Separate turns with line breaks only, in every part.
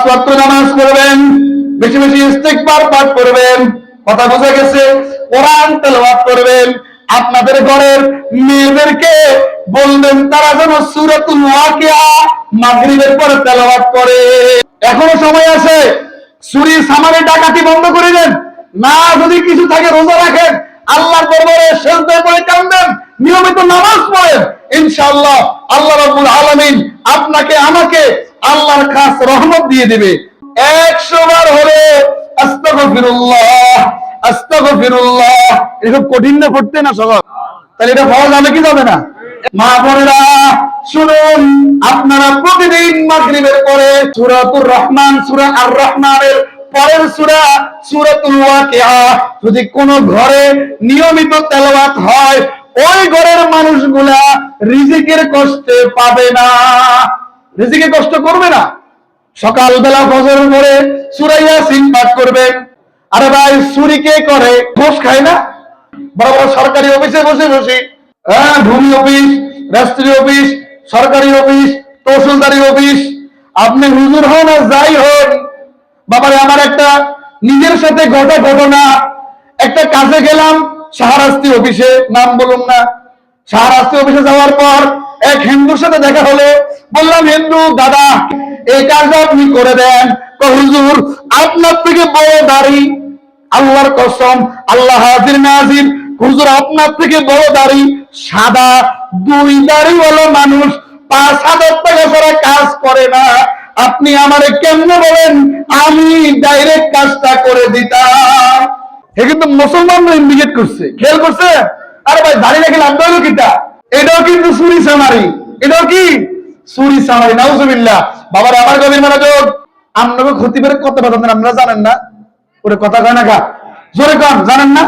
ওয়াক্ত নামাজ পড়বেন, বেশি বেশি ইস্তিগফার পাঠ করবেন, কথা বোঝা গেছে? কোরআন তেলাওয়াত করবেন। আপনাদের ঘরের মেয়েদেরকে বলবেন তারা যেন সূরাতুল ওয়াকিয়া মাগরিবের পরে তেলাওয়াত করে। এখনো সময় আছে, চুরি সামারি ডাকাতি বন্ধ করে দেন। না যদি কিছু থাকে রোজা রাখেন, আল্লাহর দরবারে সিজদায় পড়ে কাঁদেন, নিয়মিত নামাজ পড়েন, ইনশাআল্লাহ আল্লাহ রাব্বুল আলামিন আপনাকে আমাকে আল্লাহর খাস রহমত দিয়ে দিবে। 100 বার হলে আস্তাগফিরুল্লাহ আস্তাগফিরুল্লাহ, এটা কঠিন না পড়তে না সহজ? তাহলে এটা সহজ হবে কি যাবে না? মা বোনেরা শুনুন, আপনারা প্রতিদিন মাগরিবের পরে সূরাতুর রহমান, সূরা আর রহমানের পরের সূরা সূরাতুল ওয়াকিয়া যদি কোন ঘরে নিয়মিত তেলাওয়াত হয়, ওই ঘরের মানুষগুলা রিজিকের কষ্টে পাবে না, রিজিকের কষ্ট করবে না। সকালবেলা ফজরের পরে সূরা ইয়াসিন পাঠ করবেন। আরে ভাই, চুরি কে করে? ঘুষ খায় না? বড় বড় সরকারি অফিসে বসে বসে, ভূমি অফিস, রেজিস্ট্রি অফিস, সরকারি অফিস, তহসিলদারি অফিস, আপনি হুজুর হন আর যাই হন, বাবারে আমার একটা নিজের সাথে ঘটনা, একটা কাজে গেলাম শাহরাস্তি অফিসে, নাম বলুন না। শাহরাস্তি অফিসে যাওয়ার পর এক হিন্দুর সাথে দেখা হলো। বললাম, হিন্দু দাদা, এই কাজটা আপনি করে দেন। হুজুর আপনার থেকে বড় দাড়ি, আল্লাহর কসম, আল্লাহ হাজির নাজির, হুজুর আপনার থেকে বড় দাড়ি, সাদা 2 দাড়িওয়ালা মানুষ 5,000 টাকা ছাড়া কাজ করে না। আপনি আমারে কেমনে বলেন আমি ডাইরেক্ট কাজটা করে দিতাম? এ কিন্তু মুসলমানরা ইন্ডিকেট করছে, খেয়াল করছে? আরে ভাই, দাড়ি রেখে লাভ হলো কিটা? এটাও কিন্তু চুরি সামারি, এটাও কি চুরি সামারি। নাউজুবিল্লাহ। বাবার আমার গভীর মনোযোগ। আপনাকে ক্ষতি করে কত বেতন আপনারা জানেন না? ওরে কথা কয় না, জোরে কন, জানেন না?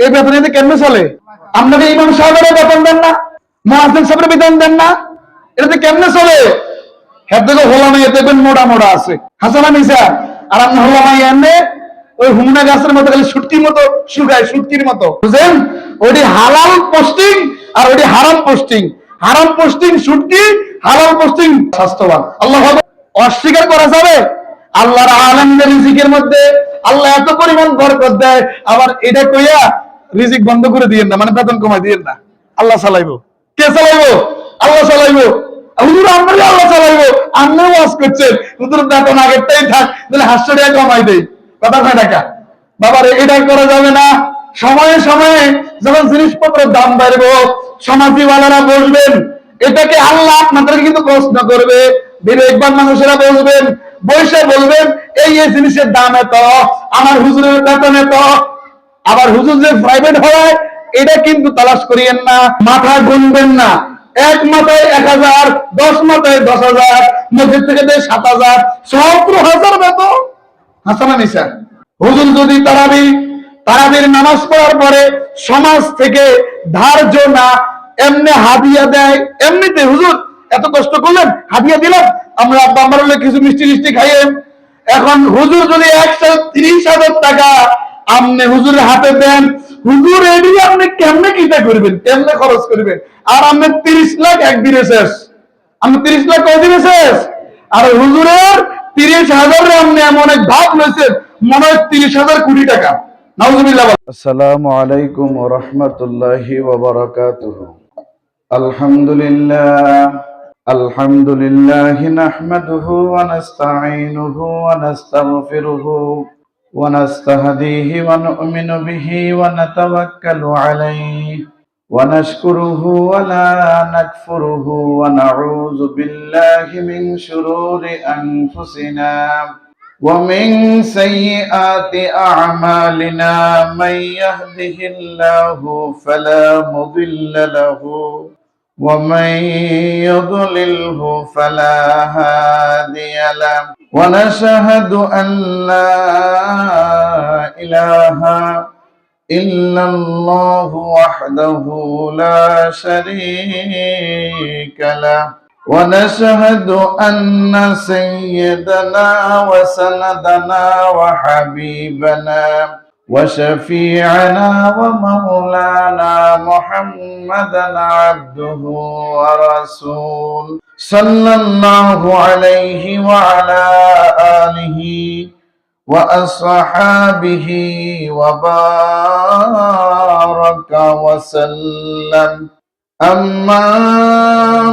এই বেতনে কেমনে চলে? আপনাকে ইমাম সাহেবের বেতন দেন না, মুয়াজ্জিন সাহেবের বেতন দেন না, এটাতে কেমনে চলে? হ্যাঁ দেখো, হোলামাইয়া দেখবেন মোটা মোটা আছে, হাসানা নিসা, আর আপনি হোলামাইয়া এনে ওই হুমনা গাছের মতো খালি সুটকির মতো শুকায়, সুটকির মতো, বুঝলেন? ওটি হালাল পোস্টিং আর ওটি হারাম পোস্টিং। হারাম পোস্টিং সুটকি, হালাল পোস্টিং স্বাস্থ্যবান। আল্লাহ অস্বীকার করা যাবে? আল্লাহর আলামিনের রিজিকের মধ্যে আল্লাহ এত পরিমাণ বরকত দেয়, আবার এটা কইয়া রিজিক বন্ধ করে দিয়েন না, মানে বেতন কমাই দিয়েন না। আল্লাহ চালাইবো। কে চালাইবো? আল্লাহ চালাইবো। হুজুর আমরা আল্লাহ চালাইবো, আমরাও ওয়াজ করছেন, হুজুর বেতন আগেরটাই থাক, তাহলে 500 টাকা কমাই দেই, কথা কয় টাকা। বাবারে এটা করা যাবে না। সময়ে সময়ে যখন জিনিসপত্রের দাম বাড়বে, সমাজীওয়ালারা বসবেন, এটাকে আল্লাহ আপনাদেরকে কিন্তু প্রশ্ন করবে। বিবেকবান মানুষেরা বসবেন, বসে বলবেন এই জিনিসের দাম এত, আমার হুজুরের বেতন এত। আবার হুজুর যে প্রাইভেট হয় এটা কিন্তু তালাশ করিয়েন না, মাথা গুনবেন না। 1 মাথায় 1000, 10 মাথায় 10,000, মসজিদ থেকে দেয় 7,000, 17,000 বেতন। হাসানা নিসা। হুজুর যদি তারাবির নামাজ পড়ার পরে সমাজ থেকে ধার্য না এমনি হাদিয়া দেয়, এমনিতে হুজুর এত কষ্ট করলেন হাদিয়া দিলাম, আমরা আব্বা আমার হলে কিছু মিষ্টি মিষ্টি খাইয়ে। এখন হুজুর যদি 130,000 টাকা আপনি হুজুরের হাতে দেন, হুজুর এটি আপনি কেমনে কিটা করবেন, কেমনে খরচ করবেন? আর আপনি 30 লাখ একদিনে শেষ, আপনি 30 লাখ কয়দিনে শেষ? আর হুজুরের 30,000 আপনি এমন এক ভাব লইছেন মনে হয় 30,000 কোটি টাকা। নাউজুবিল্লাহ।
আসসালামু আলাইকুম ওয়া রাহমাতুল্লাহি ওয়া বারাকাতুহু। আলহামদুলিল্লাহ নাহমাদুহু ওয়া নাস্তাঈনুহু ওয়া নাস্তাগফিরুহু ওয়া নাস্তাহদিহি ওয়া নু'মিনু বিহি ওয়া নাতাওয়াক্কালু আলাইহি ওয়া নাশকুরুহু ওয়া লা নাকফুরুহু ওয়া নাউযু বিল্লাহি মিন শুরুরি আনফুসিনা ومن سيئات أعمالنا من يهده الله فلا مضل له ومن يضلله فلا هادي له ونشهد أن لا إله إلا الله وحده لا شريك له ونشهد أن سيدنا وسندنا وحبيبنا وشفيعنا ومولانا محمدا عبده ورسوله صلى الله عليه وعلى وأصحابه وبارك وسلم. أما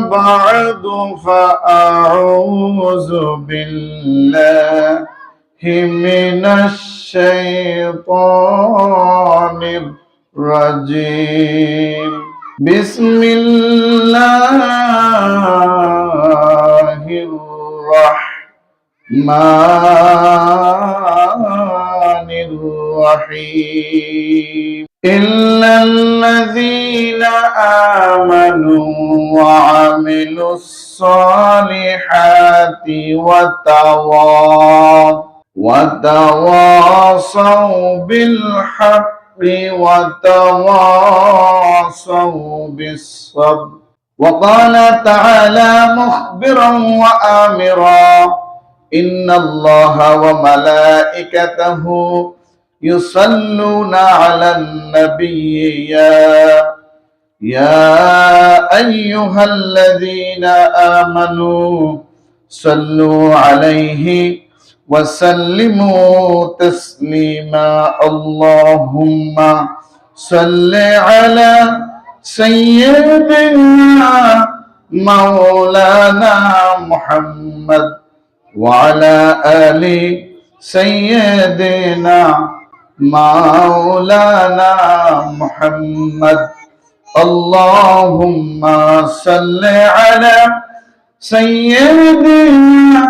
بعد فأعوذ بالله من الشيطان الرجيم. بسم الله الرحمن الرحيم. إلا الذين آمنوا وعملوا الصالحات وتواصوا بالحق وتواصوا بالصبر. وقال تعالى مخبرا وآمرا: إن الله وملائكته يصلون على النبي يا أيها الذين آمنوا صلوا عليه وسلموا تسليما. اللهم صل على سيدنا مولانا محمد وعلى آل سيدنا مولانا محمد. اللهم صل على سيدنا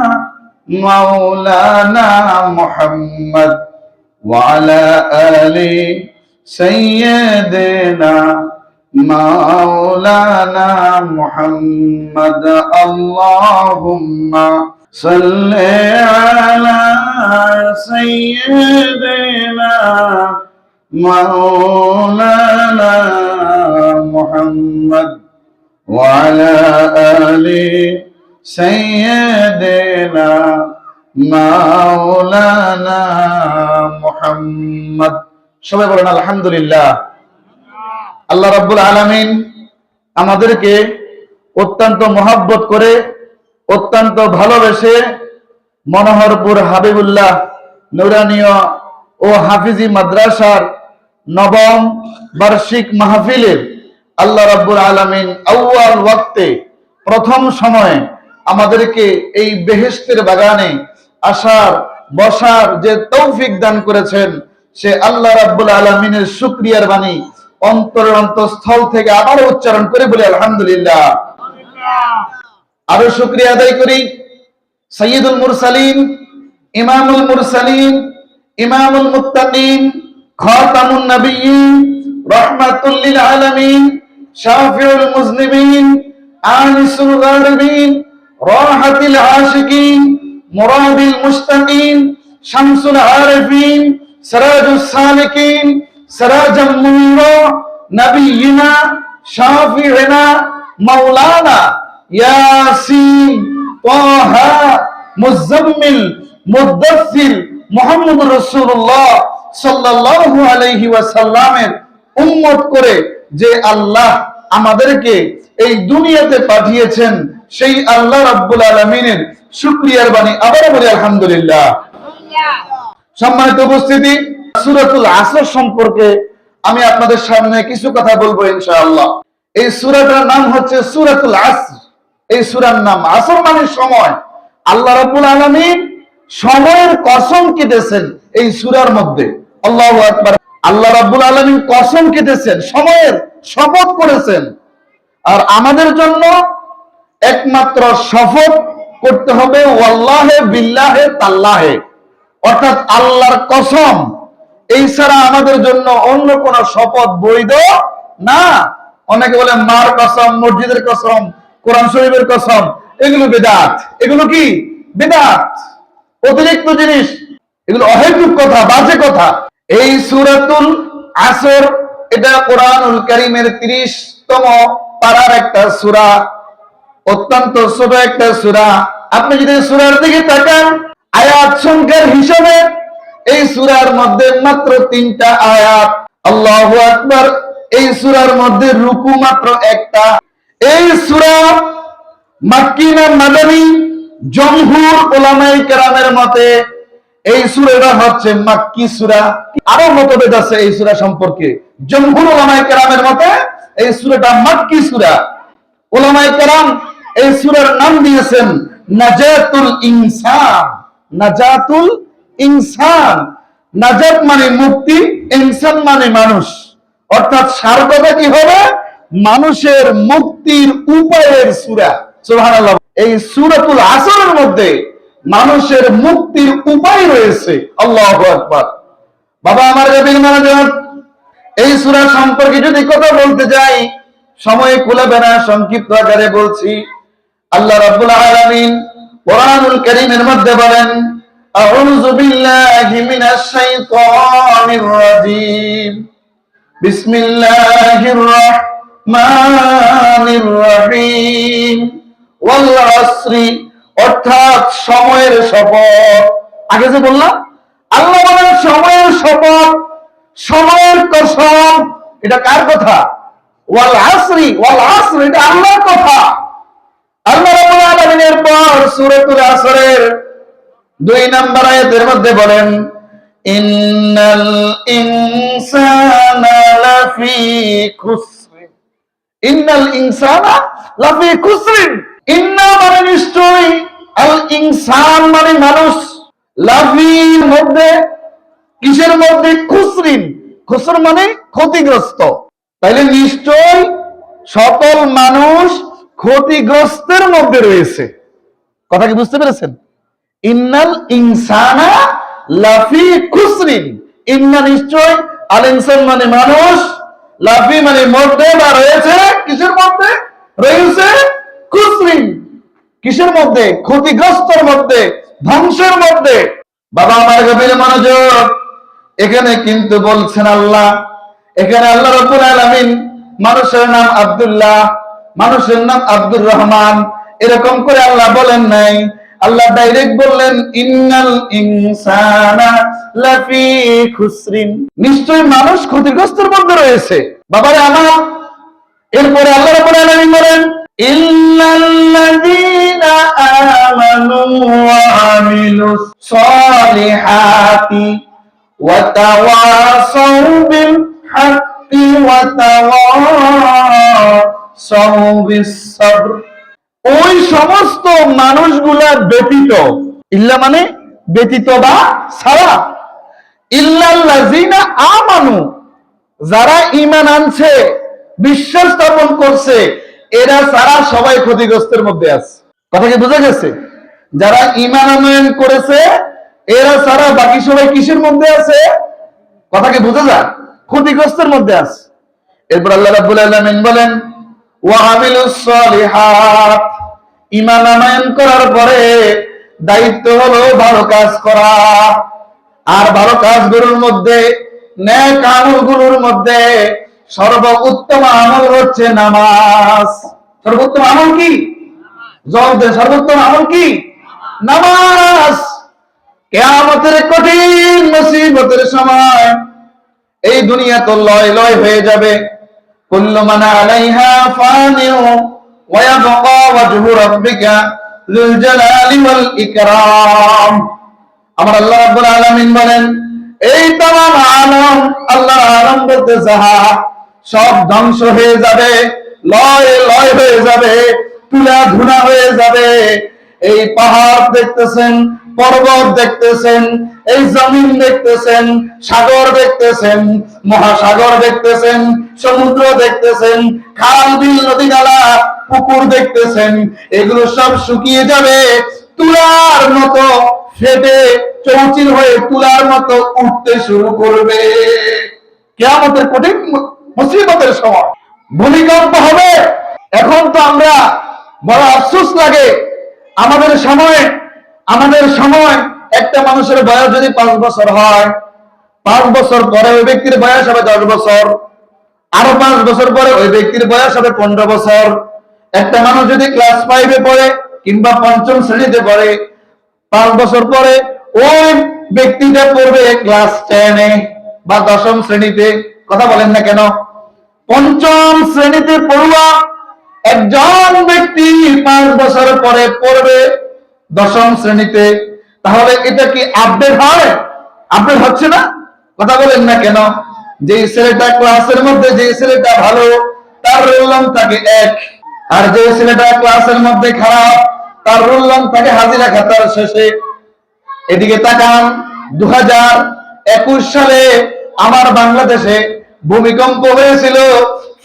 مولانا محمد وعلى آل سيدنا مولانا محمد. اللهم صل على سيدنا مولانا محمد وعلى آل سيدنا مولانا محمد. সবাই বলেন আলহামদুলিল্লাহ। আল্লাহ রাব্বুল আলামিন আমাদেরকে অত্যন্ত মহব্বত করে, অত্যন্ত ভালোবেসে মনোহরপুর হাবিবুল্লাহ নুরানিয়া ও হাফিজি মাদ্রাসার নবম বার্ষিক মাহফিলের আল্লাহ রাব্বুল আলামিন আউয়াল ওয়াক্তে প্রথম সময়ে আমাদেরকে এই বেহেশতের বাগানে আসার বসার যে তৌফিক দান করেছেন, সে আল্লাহ রাব্বুল আলামিনের শুকরিয়ার বাণী অন্তরের অন্তঃস্থল থেকে আবার উচ্চারণ করে বলি আলহামদুলিল্লাহ। আরো শুকরিয়া আদায় করি সাইয়্যিদুল মুরসালিন, ইমামুল মুরসালিন, ইমামুল মুত্তাকিন, খাতামুন নবিয়্যিন, রাহমাতুল লিল আলামিন, শাফিউল মুজনিবিন, আনিসুল গারিবিন, রাহাতিল আশিকিন, মুরাদিল মুশতাকিন, শামসুল আরিফিন, সিরাজুস সালিকিন, সিরাজাম মুনিরা, নবিয়্যিনা শাফিঈনা মাওলানা ইয়াসিন তাহা মুজাম্মিল মুদ্দাসসির মুহাম্মদুর রাসূলুল্লাহ সাল্লাল্লাহু আলাইহি ওয়াসাল্লামের উম্মত করে যে আল্লাহ আমাদেরকে এই দুনিয়াতে পাঠিয়েছেন, সেই আল্লাহ রাব্বুল আলামিনের শুকরিয়ার বাণী আবার বলি আলহামদুলিল্লাহ। সম্মানিত উপস্থিতি, সূরাতুল আসর সম্পর্কে আমি আপনাদের সামনে কিছু কথা বলবো ইনশাআল্লাহ। এই সূরাটার নাম হচ্ছে সূরাতুল আসর। এই সূরার নাম আসর মানে সময়। আল্লাহ রাব্বুল আলামিন সময়ের কসম কেটেছেন এই সূরার মধ্যে। আল্লাহু আকবার। আল্লাহ রাব্বুল আলামিন কসম কেটেছেন, সময়ের শপথ করেছেন। আর আমাদের জন্য একমাত্র শপথ করতে হবে ওয়াল্লাহে বিল্লাহে তাল্লাহে, অর্থাৎ আল্লাহর কসম। এই ছাড়া আমাদের জন্য অন্য কোন শপথ বৈধ না। অনেকে বলে মার কসম, মসজিদের কসম, কোরআন শরীফের কসম, এগুলো বিদআত। এগুলো কি বিদআত, অতিরিক্ত জিনিস, এগুলো অহেতুক কথা, বাজে কথা। এই সূরাতুল আসর এটা কোরআনুল কারীমের 30তম পারার একটা সূরা, অত্যন্ত ছোট একটা সূরা। আপনি যদি সূরার দিকে তাকান আয়াত সংখ্যার হিসাবে এই সূরার মধ্যে মাত্র 3টা আয়াত। আল্লাহু আকবার। এই সূরার মধ্যে রুকু মাত্র একটা। এই সূরা মাক্কি না মাদানী? জমহুর উলামায়ে কেরামের মতে এই সূরাটা হচ্ছে মাক্কি সূরা। আরো মতভেদ আছে এই সূরা সম্পর্কে। জমহুর উলামায়ে কেরামের মতে এই সূরাটা মাক্কি সূরা। উলামায়ে কেরাম এই সূরার নাম দিয়েছেন নাজাতুল ইনসান। নাজাতুল ইনসান, নাজাত মানে মুক্তি, ইনসান মানে মানুষ। অর্থাৎ সার কথা কি হবে? মানুষের মুক্তির উপায়ের সূরা। সুবহানাল্লাহ। এই সূরাতুল আসরের মধ্যে মানুষের মুক্তির উপায় রয়েছে। আল্লাহু আকবার। বাবা আমার নবীর মানজাত, এই সূরা সম্পর্কে যদি কথা বলতে যাই সময় কুলাবে না, সংক্ষিপ্ত আকারে বলছি। আল্লাহ রাব্বুল আলামিন কোরআনুল কারীমের মধ্যে বলেন, আউযু বিল্লাহি মিনাশ শাইতানির রাজীম, বিসমিল্লাহির রাহমানির রহিম, ওয়াল আসরি, অর্থাৎ সময়ের শপথ। আগে যে বললাম আল্লাহ বলেন সময়ের শপথ, সময়ের কসম। এটা কার কথা? ওয়াল আসরি, ওয়াল আসর, এটা আল্লাহর কথা। আল্লাহ রাব্বুল আলামিনের পর সূরাতুল আসরের 2 নম্বর আয়াতের মধ্যে বলেন, ইন্নাল ইনসানা লাফি খুসর, ইন্নাল ইনসানা লাফি খুসর। ইন্না মানে নিশ্চয়, আল ইনসান মানে মানুষ, লাফির মধ্যে, কিসের মধ্যে? খুসরিন, খুসর মানে ক্ষতিগ্রস্ত। তাইলে নিশ্চয় সকল মানুষ ক্ষতিগ্রস্তের মধ্যে রয়েছে। কথা কি বুঝতে পেরেছেন? ইন্নাল ইনসানা লাফি খুসরিন, ইন্না নিশ্চয়, আল ইনসান মানে মানুষ, লাফি মানে মধ্যে বা রয়েছে, কিসের মধ্যে রয়েছে? খুসরিন, কিসের মধ্যে? ক্ষতিগ্রস্তের মধ্যে, ধ্বংসের মধ্যে। বাবা আমার গভীর মনোযোগ, এখানে কিন্তু বলছেন আল্লাহ, এখানে আল্লাহ রাব্বুল আলামিন মানুষের নাম আব্দুল্লাহ, মানুষের নাম আব্দুর রহমান, এরকম করে আল্লাহ বলেন নাই। আল্লাহ ডাইরেক্ট বললেন ইন্নাল ইনসানা লাফি খুসরিন, নিশ্চয় মানুষ ক্ষতিগ্রস্তের মধ্যে রয়েছে। বাবারে আমার, এরপরে আল্লাহ রাব্বুল আলামিন বলেন ইল্লাল্লাযীনা আমানু ওয়া আমিলুস সলিহাতি ওয়া তাওয়াসাউ বিল হাক্কি ওয়া তাওয়াসাউ বিস সাবর, ওই সমস্ত মানুষগুলা ব্যতীত, ইল্লা মানে ব্যতীত বা ছাড়া, ইল্লাল্লাযীনা আমানু, যারা ঈমান আনছে, বিশ্বাস স্থাপন করছে, এরা ছাড়া সবাই ক্ষতিগ্রস্তের মধ্যে আছে। কথা কি বোঝা গেছে? যারা ঈমান আনয়ন করেছে এরা ছাড়া বাকি সবাই কিসের মধ্যে আছে? কথা কি বোঝা যায়? ক্ষতিগ্রস্তের মধ্যে আছে। এরপর আল্লাহ রাব্বুল আলামিন বলেন ওয়া আমিলুস সলিহাত, ঈমান আনয়ন করার পরে দায়িত্ব হলো ভালো কাজ করা। আর ভালো কাজগুলোর মধ্যে, নেক আমলগুলোর মধ্যে সর্বোত্তম আমল হচ্ছে নামাজ। সর্বোত্তম আমল কি? জবাব দেন, সর্বোত্তম আমল কি? নামাজ। কিয়ামতের কঠিন মুসিবতের সময় এই দুনিয়া তো লয় লয় হয়ে যাবে। কুল্লু মান আলাইহা ফানিউ ওয়া ইয়াবকা ওয়াজহু রাব্বিকা যুল জালালি ওয়াল ইকরাম। আমার আল্লাহ রাব্বুল আলামিন বলেন এই तमाम আলম, আল্লাহর আলম বলতে যাহা, সব ধ্বংস হয়ে যাবে, লয় লয় হয়ে যাবে, তুলা ধুনা হয়ে যাবে। এই পাহাড় দেখতেছেন, পর্বত দেখতেছেন, এই জমিন দেখতেছেন, সাগর দেখতেছেন, মহাসাগর দেখতেছেন, সমুদ্র দেখতেছেন, খাল বিল নদী নালা পুকুর দেখতেছেন, এগুলো সব শুকিয়ে যাবে, তুলার মতো ফেটে চৌচির হয়ে তুলার মতো উঠতে শুরু করবে। কিয়ামতের কঠিন মুসিবতের সময় ভূমিকম্প হবে। এখন তো আমরা বড় আফসোস লাগে, আমাদের সময় একটা মানুষের বয়স যদি 5 বছর হয়, 5 বছর পরে ওই ব্যক্তির বয়স হবে 10 বছর, আরো 5 বছর পরে ওই ব্যক্তির বয়স হবে 15 বছর। একটা মানুষ যদি ক্লাস 5-এ পড়ে কিংবা 5ম শ্রেণীতে পড়ে, 5 বছর পরে ওই ব্যক্তিটা পড়বে ক্লাস 10-এ বা 10ম শ্রেণীতে। কথা বলেন না কেন? 5ম শ্রেণীতে পড়ুয়া একজন ব্যক্তি 5 বছর পরে পড়বে 10ম শ্রেণীতে, তাহলে এটা কি আপডেট হয়? আপডেট হচ্ছে না? কথা বলেন না কেন? যে ছেলেটা ক্লাসের মধ্যে, যে ছেলেটা ভালো, তার রোল নং থাকে 1, আর যে ছেলেটা ক্লাসের মধ্যে খারাপ, তার রোল নং থাকে হাজিরা খাতার শেষে। এদিকে তাকান, 2021 সালে আমার বাংলাদেশে ভূমিকম্প হয়েছিল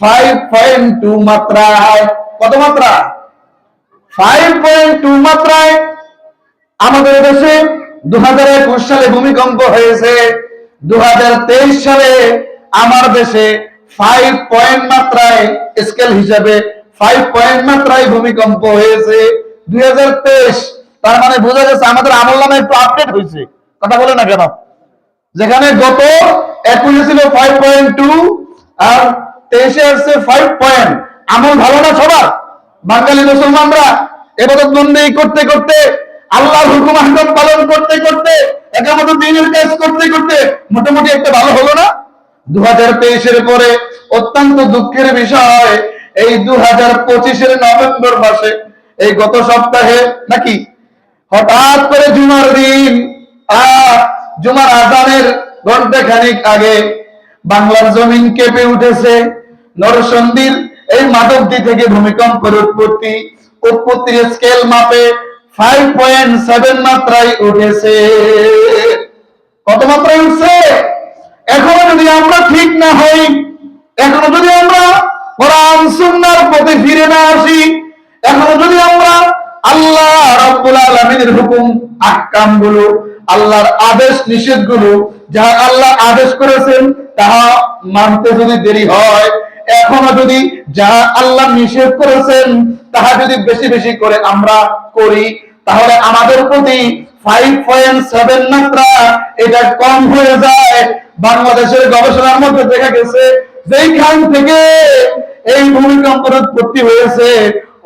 5.2 মাত্রায়। কত মাত্রা? 5.2 মাত্রায় আমাদের দেশে 2021 সালে ভূমিকম্প হয়েছে। 2023 সালে আমার দেশে 5 পয়েন্ট মাত্রায়, স্কেল হিসাবে 5 পয়েন্ট মাত্রায় ভূমিকম্প হয়েছে 2023। তার মানে বোঝা যাচ্ছে আমাদের আমলনামা একটু আপডেট হয়েছে। কথা বলে না কেন? যেখানে গত 21 ছিল 5.2 আর 23-এ আসছে 5 পয়েন্ট। আমল ভালো না সবার? বাঙালি মুসলমানরা এবাদত বন্দেগী করতে করতে, আল্লাহর হুকুম আহকাম পালন করতে করতে, একামত দ্বীনের কাজ করতে করতে মোটামুটি একটা ভালো হলো না? 2023-এর পরে অত্যন্ত দুঃখের বিষয়, এই 2025-এর নভেম্বর মাসে, এই গত সপ্তাহে নাকি হঠাৎ করে জুমার দিন, জুমার আজানের ঘন্টা খানিক আগে বাংলার জমিন কেঁপে উঠেছে। নরসন্দির এই মাধবদী থেকে ভূমিকম্পের উৎপত্তির স্কেল মাপে 5.7 মাত্রায় উঠেছে। কত মাত্রায় উঠছে? এখনো যদি আমরা ঠিক না হই, এখনো যদি আমরা কোরআন সুন্নাহর পথে ফিরে না আসি, এখনো যদি আমরা আল্লাহ রাব্বুল আলামিনের হুকুম আহকাম গুলো, আল্লাহর আদেশ নিষেধ গুলো, যা আল্লাহ আদেশ করেছেন তাহা মানতে যদি দেরি হয়, এখনো যদি যা আল্লাহ নিষেধ করেছেন তাহা যদি বেশি বেশি করে আমরা করি, তাহলে আমাদের প্রতি 5.7 মাত্রা এটা কম হয়ে যায়। বাংলাদেশের গবেষণার মধ্যে দেখা গেছে যেইখান থেকে এই ভূমিকম্পের উৎপত্তি হয়েছে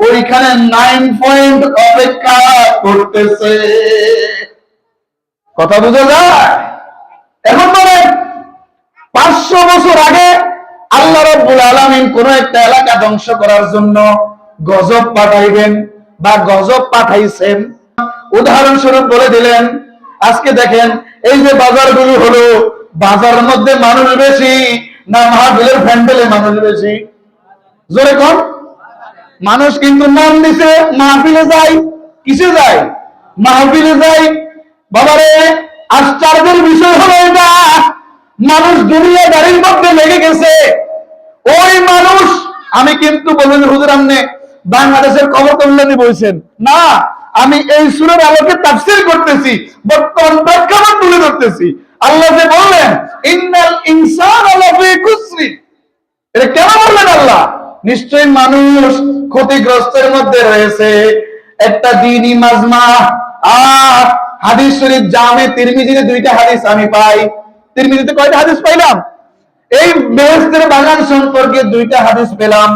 ওইখানে 9 পয়েন্ট অপেক্ষা করতেছে। কথা বোঝা যায়? এখন মানে 500 বছর আগে আল্লাহ রাব্বুল আলামিন কোন একটা এলাকা ধ্বংস করার জন্য গজব পাঠাইবেন বা গজব পাঠাইছেন। উদাহরণস্বরূপ বলে দিলেন, আজকে দেখেন এই যে বাজারগুলো হলো, বাজারের মধ্যে মানুষ বেশি না মাহফিলের প্যান্ডেলে মানুষ বেশি? জোরে কোন? মানুষ কিন্তু নাম দিছে মাহফিলে যায়। কিসে যায়? মাহফিলে যায়। বাবারে আশ্চর্যের বিষয় হলো এটা, মানুষ দুনিয়াদারির মধ্যে লেগে গেছে। ওই মানুষ, আমি কিন্তু বলবেন হুজুর আপনি বাংলাদেশের খবর কল্যাণী বলছেন না, আমি এই সূরার আলোকে তাফসীর করতেছি, বর্তমান প্রেক্ষাপট তুলে ধরতেছি। আল্লাহ যে বললেন ইন্নাল ইনসানা লাফি খুসরি, এটা কেন বললেন আল্লাহ? নিশ্চয়ই মানুষ ক্ষতিগ্রস্তের মধ্যে রয়েছে। একটা দ্বীনি মাজমা, হাদিস শরীফ জামে তিরমিজিতে 2টা হাদিস আমি পাই। তিরমিজিতে কয়টা হাদিস পাইলাম? এই বেহেশতের বাগান সম্পর্কে 2টা হাদিস পেলাম।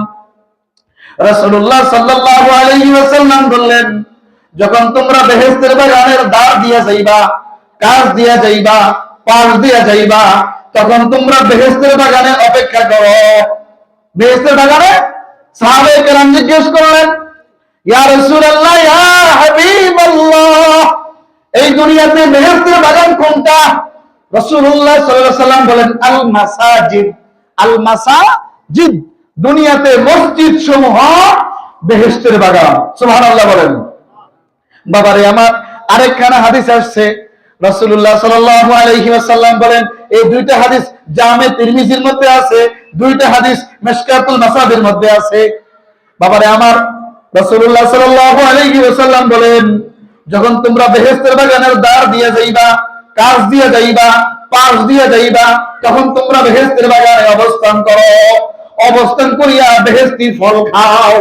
রাসূলুল্লাহ সাল্লাল্লাহু আলাইহি ওয়াসাল্লাম বললেন, যখন তোমরা বেহেশতের বাগানের দ্বার দিয়া যাইবা, কাজ দিয়া যাইবা, পাশ দিয়া যাইবা, তখন তোমরা বেহেশতের বাগানে অপেক্ষা করো। বেহেশতের বাগানে সাহাবায়ে কেরাম জিজ্ঞেস করলেন, ইয়া রাসূলুল্লাহ, ইয়া হাবিবাল্লাহ, এই দুনিয়াতে বেহেশতের বাগান কোনটা? রাসূলুল্লাহ সাল্লাল্লাহু আলাইহি ওয়াসাল্লাম বলেন, আল মাসাজিদ। আল মাসাজিদ, দুনিয়াতে মসজিদ সমূহ বেহেশতের বাগান। সুবহানাল্লাহ বলেন। বাবারে আমার, আরেকখানা হাদিস আসছে, রাসূলুল্লাহ সাল্লাল্লাহু আলাইহি ওয়াসাল্লাম বলেন, এই 2টা হাদিস জামে তিরমিজির মধ্যে আছে, 2টা হাদিস মিশকাতুল মাসাবির মধ্যে আছে। বাবারে আমার, রাসূলুল্লাহ সাল্লাল্লাহু আলাইহি ওয়াসাল্লাম বলেন, যখন তোমরা বেহেশতের বাগানের দ্বার দিয়ে যাইবা, কাজ দিয়ে যাইবা, পাশ দিয়ে যাইবা, তখন তোমরা বেহেশতের বাগানে অবস্থান করো। অবস্থান করিয়া বেহেশতি ফল খাও।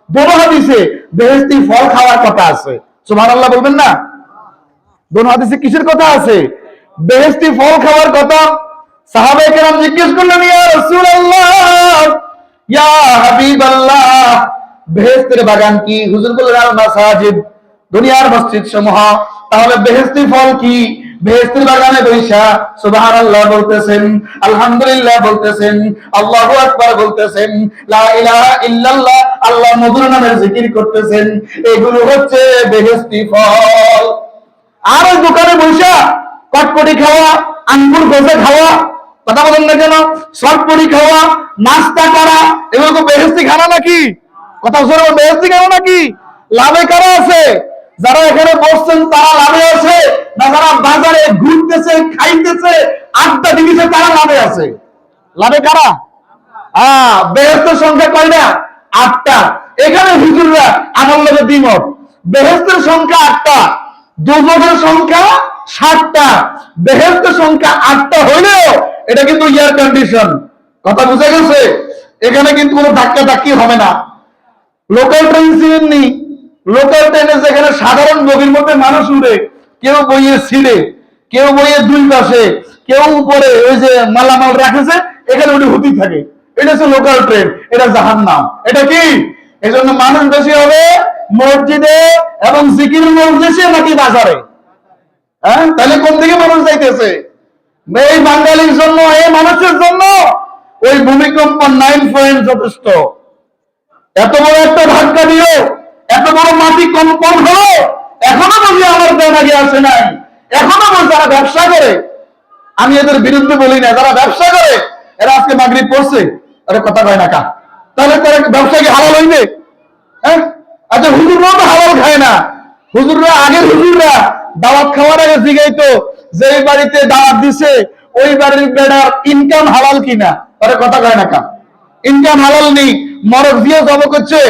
দোনো হাদিসে বেহেশতি ফল খাওয়ার কথা আছে। সুবহানাল্লাহ বলবেন না? দোনো হাদিসে কিসের কথা আছে? বেহেশতি ফল খাওয়ার কথা। সাহাবায়ে কেরাম জিজ্ঞেস করলেন, ইয়া রাসূলুল্লাহ, ইয়া হাবিবাল্লাহ, বেহেশতের বাগান কি? হুজুর বললেন, আল মাসাজিদ, দুনিয়ার মসজিদ সমূহ। তাহলে বেহেশতি ফল কি? বেহেশতের বাগানে বৈশা সুবহানাল্লাহ বলতেছেন, আলহামদুলিল্লাহ বলতেছেন, আল্লাহু আকবার বলতেছেন, লা ইলাহা ইল্লাল্লাহ, আল্লাহর মধুর নামের জিকির করতেছেন। এগুলো হচ্ছে বেহেশতি ফল।
আর ওই দোকানে বসে কটকটি খাওয়া, আঙ্গুর গজে খাওয়া, কথা বলেন না কেন, চটপটি খাওয়া, নাস্তা করা, এগুলো তো বেহেশতি খানা নাকি? কথা বলছে বেহেশতি খানা নাকি? লাভে কারা আছে? যারা এখানে বসছেন তারা লাভে আছে, না যারা বাজারে ঘুরতেছে, খাইতেছে, আড্ডা দিতেছে তারা লাভে আছে? লাভে কারা? বেহেশতের সংখ্যা কয়টা? 8টা। এখানে হুজুররা আমার লগে দ্বিমত। বেহেশতের সংখ্যা 8টা, দোজখের সংখ্যা 7টা। বেহেশতের সংখ্যা 8টা হইলেও এটা কিন্তু এয়ার কন্ডিশন। কথা বুঝা গেছে? এখানে কিন্তু কোনো ধাক্কা ধাক্কি হবে না। Local train চিনেননি? লোকাল ট্রেনে যেখানে সাধারণ বগির মধ্যে মানুষ উড়ে, কেউ বইয়ে ছিঁড়ে, কেউ বইয়ে দুই পাশে, কেউ উপরে ওই যে মালামাল রাখেছে, এখানে উঠে হতেই থাকে। এটা হচ্ছে লোকাল ট্রেন, এটা জাহান্নাম। এটা কি? এই জন্য মানুষ বেশি হবে মসজিদে এবং জিকির মজলিসে নাকি বাজারে? তাহলে কোন দিকে মানুষ যাইতেছে? এই বাঙালির জন্য, এই মানুষের জন্য ওই ভূমিকম্প 9 পয়েন্ট যথেষ্ট। এত বড় একটা ধাক্কা দিও, এত বড় মাটি কম্পন হলো, এখনো বুঝি আমার দেন আগে আসে নাই। এখনো বুঝি যারা ব্যবসা করে, আমি এদের বিরুদ্ধে বলি না, যারা ব্যবসা করে এরা আজকে মাগরিব পড়ছে, আরে কথা কয় না কা? তাহলে তারা ব্যবসা কি হালাল হইবে? আচ্ছা, হুজুররাও তো হালাল খায় না। হুজুররা, আগের হুজুররা দাওয়াত খাওয়ার আগে জিগাইতো যে বাড়িতে দাওয়াত দিছে ওই বাড়ির বেড়ার ইনকাম হালাল কিনা, আরে কথা কয় না কা? ইনকাম হালাল নেই, মরক দিয়ে জব করছে,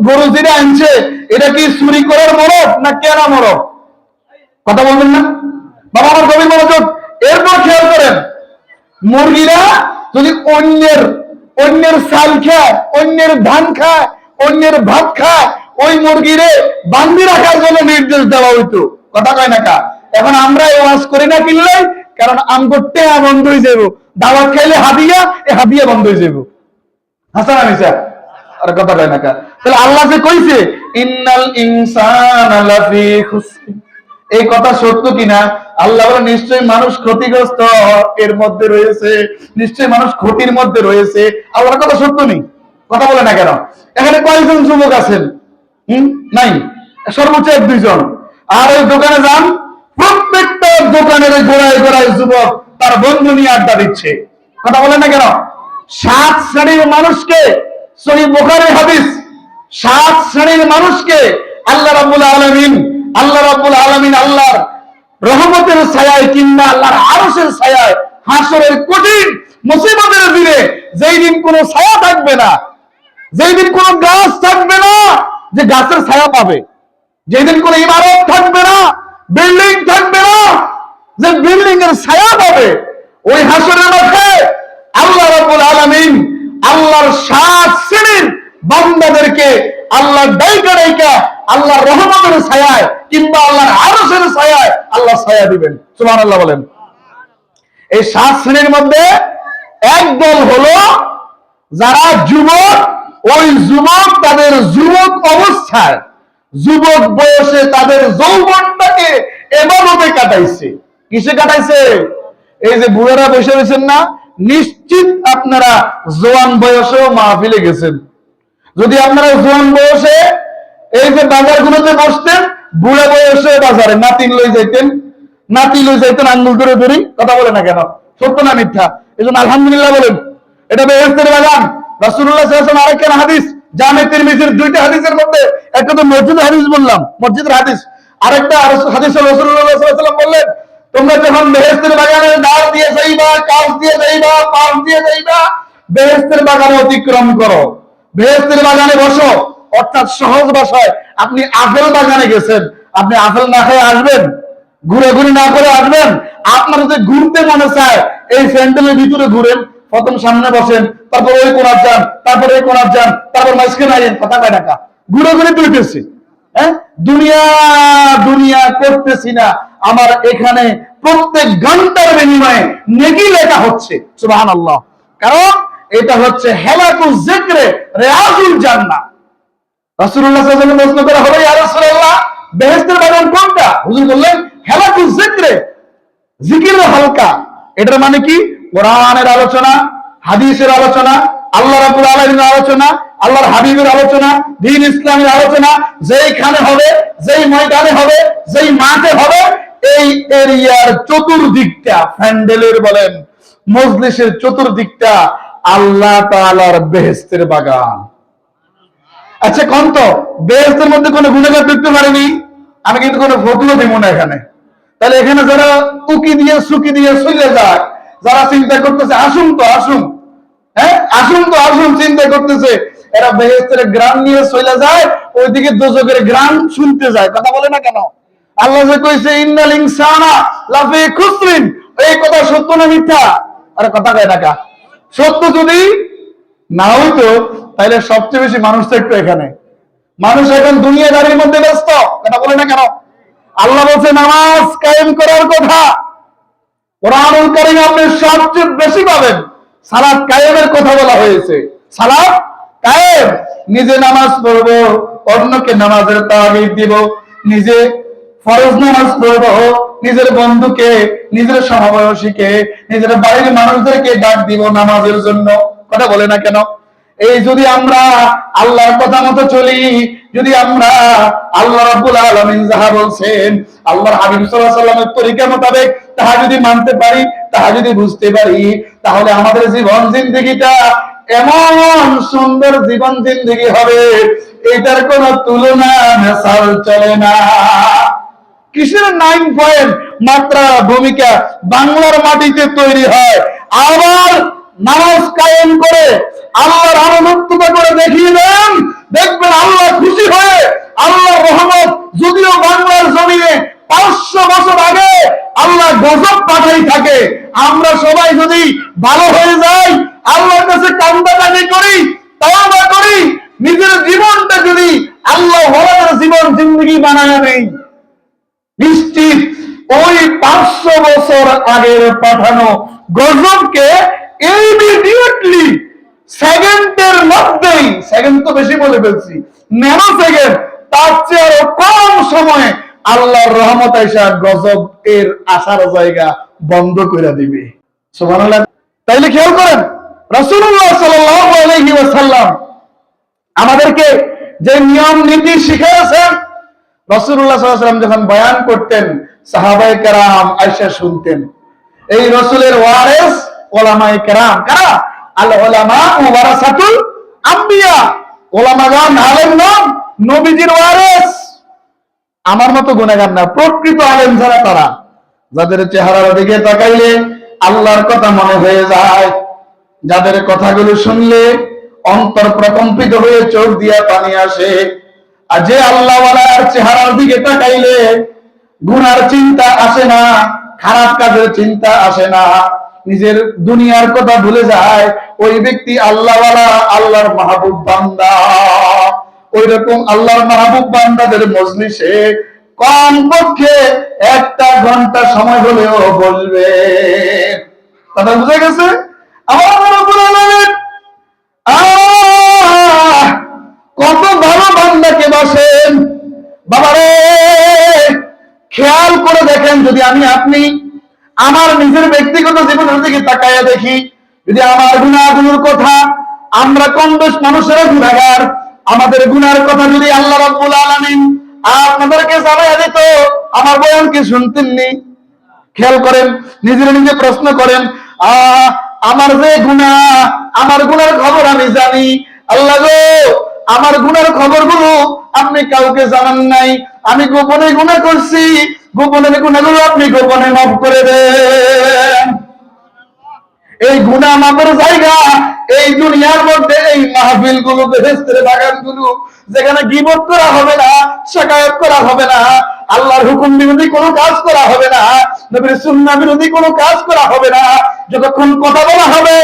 গরু জিরা আনছে, এটা কি চুরি করার মরক না কেনা মরক? কথা বলবেন না বাবা, আমার গভীর মনোযোগ। এরপর খেয়াল করেন, মুরগিরা যদি অন্যের চাল খায়, অন্যের ধান খায়, অন্যের ভাত খায়, ওই মুরগিরে বান্ধি রাখার জন্য নির্দেশ দেওয়া হইতো। কথা কয় না কা? এখন আমরা এই ওয়াজ করি না কিনলে, কারণ আমগোটে বন্ধ হয়ে যাবো। দাওয়াত খাইলে হাদিয়া, এ হাদিয়া বন্ধ হয়ে যাবো। হাসান আনিসা আর কথা কয় না কা? তাহলে আল্লাহ যে কইছে ইন্নাল ইনসানা লাফি খুসর, এই কথা সত্য কিনা? আল্লাহ বলে নিশ্চয়ই মানুষ ক্ষতিগ্রস্ত এর মধ্যে রয়েছে, নিশ্চয়ই মানুষ ক্ষতির মধ্যে রয়েছে। আল্লাহর কথা সত্য নেই? কথা বলে না কেন? এখানে কয়েকজন যুবক আছেন? নাই, সর্বোচ্চ 1-2 জন। আর ওই দোকানে যান, প্রত্যেকটা দোকানের গোড়ায় গোড়ায় যুবক তার বন্ধু নিয়ে আড্ডা দিচ্ছে। কথা বলে না কেন? 7 শ্রেণীর মানুষকে, সহিহ বুখারীর হাদিস, 7 শ্রেণীর মানুষকে আল্লাহ রাব্বুল আলামিন আল্লাহর রহমতের ছায়ায় কিংবা আল্লাহর আরশের ছায়ায় হাসরের কঠিন মুসিবতের দিনে, যেই দিন কোনো ছায়া থাকবে না, যেই দিন কোনো গাছ থাকবে না যে গাছের ছায়া পাবে, যেই দিন কোনো ইমারত থাকবে না, বিল্ডিং থাকবে না যে বিল্ডিং এর ছায়া পাবে, ওই হাসরের মাঠে আল্লাহ রাব্বুল আলামিন আল্লাহর 7 শ্রেণীর বান্দাদেরকে আল্লাহ ডাইকা ডাইকা আল্লাহর রহমতের ছায়ায় কিংবা আল্লাহর আরশের ছায়ায় আল্লাহ ছায়া দিবেন। সুবহানাল্লাহ বলেন। এই 7 শ্রেণীর মধ্যে একদল হলো যারা যুবক, ওই যুবক তাদের যুবক অবস্থায়, যুবক বয়সে তাদের যৌবনটাকে ইবাদতে কাটাইছে। কিসে কাটাইছে? এই যে বুড়ারা বসে রয়েছেন না, নিশ্চিত আপনারা জোয়ান বয়সেও মাহফিলে গেছেন। যদি আপনারা জোয়ান বয়সে এই যে বাজারগুলোতে বসতেন, বুড়া বয়সে বাজারে নাতি লই যাইতেন আঙ্গুল ধরে ধরি। কথা বলে না কেন? সত্য না মিথ্যা? এই জন্য আলহামদুলিল্লাহ বলেন। এটা বেহেশতের বাগান। রাসূলুল্লাহ সাল্লাল্লাহু আলাইহি ওয়াসাল্লাম আরেকটা হাদিস, জামে তিরমিজির 2টা হাদিসের মধ্যে একটা তো মসজিদের হাদিস বললাম, মসজিদের হাদিস, আরেকটা হাদিস রাসূলুল্লাহ সাল্লাল্লাহু আলাইহি ওয়াসাল্লাম বললেন, তোমরা যখন বেহেশতের বাগানের দ্বার দিয়ে যাইবা, কাছ দিয়ে যাইবা, পাশ দিয়ে যাইবা, বেহেশতের বাগানে অতিক্রম করো, বেহেশতের বাগানে বসো। অর্থাৎ সহজ ভাষায়, আপনি আপেল বাগানে গেছেন, আপনি আপেল না খেয়ে আসবেন? ঘুরে না করে আসবেন? আপনার যদি ঘুরতে মনে চায়, এই স্যান্ডেলের ভিতরে ঘুরেন, প্রথম সামনে বসেন, তারপর ওই কোণার যান, তারপর এই কোণার যান, তারপর মাঝখানে আইন। কথা কয় টাকা ঘুরে তুলতেছি। দুনিয়া করতেছি না, আমার এখানে প্রত্যেক ঘন্টার বিনিময়ে নেকি লেখা হচ্ছে। সুবহানাল্লাহ। কারণ এটা হচ্ছে হেলাকুল যিকরে রিয়াজুল জান্নাহ। রাসূলুল্লাহ সাল্লাল্লাহু আলাইহি ওয়াসাল্লাম প্রশ্ন করা হলো, ইয়া রাসূলুল্লাহ, বেহেশতের বাগান কোনটা? হুজুর বললেন হেলাকুল যিকরে, জিকিরের হালকা। এটার মানে কি? কোরআনের আলোচনা, হাদিসের আলোচনা, আল্লাহ রাব্বুল আলামিনের আলোচনা, আল্লাহর হাবিবের আলোচনা, দ্বীন ইসলামের আলোচনা যেইখানে হবে, যেই ময়দানে হবে, যেই মাঠে হবে, এই এরিয়ার চতুর্দিকটা, প্যান্ডেলের বলেন, মজলিসের চতুর্দিকটা আল্লাহ তাআলার বেহেশতের বাগান। আচ্ছা কোন তো বেহেশতের মধ্যে কোনো গুনাহগার ঢুকতে পারেনি? আমি কিন্তু কোনো ফতুয়া দিব না এখানে। তাহলে এখানে যারা উকি দিয়ে সুকি দিয়ে চলে যায়, যারা চিন্তা করতেছে আসুন তো আসুন, হ্যাঁ আসুন তো আসুন চিন্তা করতেছে, এরা বেহেশতের গ্রাম নিয়ে চলে যায়, ওইদিকে দোজখের গ্রাম শুনতে যায়। কথা বলে না কেন? আল্লাহ যে কইছে ইন্নাল ইনসানা লাফি খুসরিন, এই কথা সত্য না মিথ্যা? আরে কথা কয় না কা? সত্য যদি না হইতো তাহলে সবচেয়ে বেশি মানুষ থাকতো এখানে। মানুষ এখন দুনিয়াদারির মধ্যে ব্যস্ত। কথা বলে না কেন? আল্লাহ বলছে নামাজ কায়েম করার কথা। কোরআনুল কারীম আপনি সবচেয়ে বেশি পাবেন সালাত কায়েমের কথা বলা হয়েছে। সালাত কায়েম, নিজে নামাজ পড়বো, অন্যকে নামাজের তাগিদ দিব, নিজে ফরজ নামাজ পড়বো, নিজের বন্ধুকে, নিজের সমবয়সীকে, নিজের বাড়ির মানুষদেরকে ডাক দিব নামাজের জন্য। কথা বলে না কেন? এই যদি আমরা আল্লাহর কথা মতো চলি, যদি আমরা আল্লাহ রাব্বুল আলামিন যাহা বলছেন, আল্লাহর হাবিব সাল্লাল্লাহু আলাইহি ওয়াসাল্লামের তরিকা মোতাবেক তাহা যদি মানতে পারি, তাহা যদি বুঝতে পারি, তাহলে আমাদের জীবন জিন্দেগিটা এমন সুন্দর জীবন জিন্দেগি হবে, এটার কোনো তুলনা মেসাল চলে না। কিসের 9 পয়েন্ট মাত্রা ভূমিকা বাংলার মাটিতে তৈরি হয়, আবার নামাজ কায়েম করে আল্লাহর আনুগত্যতা করে দেখিয়ে দেন, দেখবেন আল্লাহ খুশি হয়ে আল্লাহর রহমত, যদিও বাংলার জমিনে 500 বছর আগে আল্লাহ গজব পাঠাই থাকে, আমরা সবাই যদি ভালো হয়ে যাই, আল্লাহর কাছে কান্দাকাটি করি, তওবা করি, নিজের জীবনটা যদি আল্লাহ ওয়ালার জীবন জিন্দেগি বানায় নেই, নিশ্চিত ওই 500 বছর আগের পাঠানো গজবকে ইমিডিয়েটলি সেকেন্ডের মধ্যেই, সেকেন্ড তো বেশি বলে ফেলছি, ন্যানো সেকেন্ড, তার চেয়ে আরো কম সময়ে আল্লাহর রহমত আইসা গজব এর আসার জায়গা বন্ধ করে দিবে। সুবহানাল্লাহ। তাইলে খেয়াল করেন রাসূলুল্লাহ সাল্লাল্লাহু আলাইহি ওয়াসাল্লাম আমাদেরকে যে নিয়ম নীতি শিখিয়েছেন, রাসূলুল্লাহ সাল্লাল্লাহু আলাইহি ওয়াসাল্লাম যখন বয়ান করতেন, সাহাবায়ে কেরাম আয়েশা শুনতেন। এই রাসূলের ওয়ারিস উলামায়ে কেরাম কারা? আল উলামা ওয়ারাসাতুল আম্বিয়া, উলামাগণ আলেম নন, নবীজির ওয়ারিস। আমার মতো গুনাহগার না, প্রকৃত আলেম যারা তারা, যাদের চেহারার দিকে তাকাইলে আল্লাহর কথা মনে হয়ে যায়, যাদের কথাগুলো শুনলে অন্তর প্রকম্পিত হয়ে চোখ দিয়া পানি আসে, আর যে আল্লাহওয়ালার চেহারার দিকে তাকাইলে গুনার চিন্তা আসে না, খারাপ কাজের চিন্তা আসে না, নিজের দুনিয়ার কথা ভুলে যায়, ওই ব্যক্তি আল্লাহওয়ালা, আল্লাহর মাহবুব বান্দা। ওই রকম আল্লাহর মাহবুব বান্দাদের মজলিসে কমপক্ষে 1 ঘন্টা সময় হলেও বলবে। কথা বুঝে গেছে? আমার রাব্বুল আলামিন কত ভালো বান্দাকে বসেন বাবারে। খেয়াল করে দেখেন, যদি আমি আপনি আমার নিজের ব্যক্তিগত জীবনের দিকে তাকায়া দেখি, যদি আমার গুনাহগুলোর কথা, আমরা কম বেশ মানুষেরা গুনাহগার, আমাদের গুনার কথা যদি আল্লাহ রাব্বুল আলামিন আপনাদেরকে জানাইয়া দিত, আমার বয়ান কি শুনতেননি? খেয়াল করেন, নিজের নিজে প্রশ্ন করেন, আমার যে গুনাহ, আমার গুনার খবর আমি জানি, আল্লাহ গো আমার গুনার খবরগুলো আপনি কাউকে জানান নাই, আমি গোপনে গুনাহ করছি, গোপনের গুনাহগুলো আপনি গোপনে মাফ করে দেন। এই গুনাহ মাফের জায়গা এই দুনিয়ার মধ্যে এই মাহফিল গুলো, বেহেশতের বাগান গুলো, যেখানে গীবত করা হবে না, শিকায়ত করা হবে না, আল্লাহর হুকুম বিরোধী কোনো কাজ করা হবে না, নবীর সুন্নাহ বিরোধী কোনো কাজ করা হবে না। যতক্ষণ কথা বলা হবে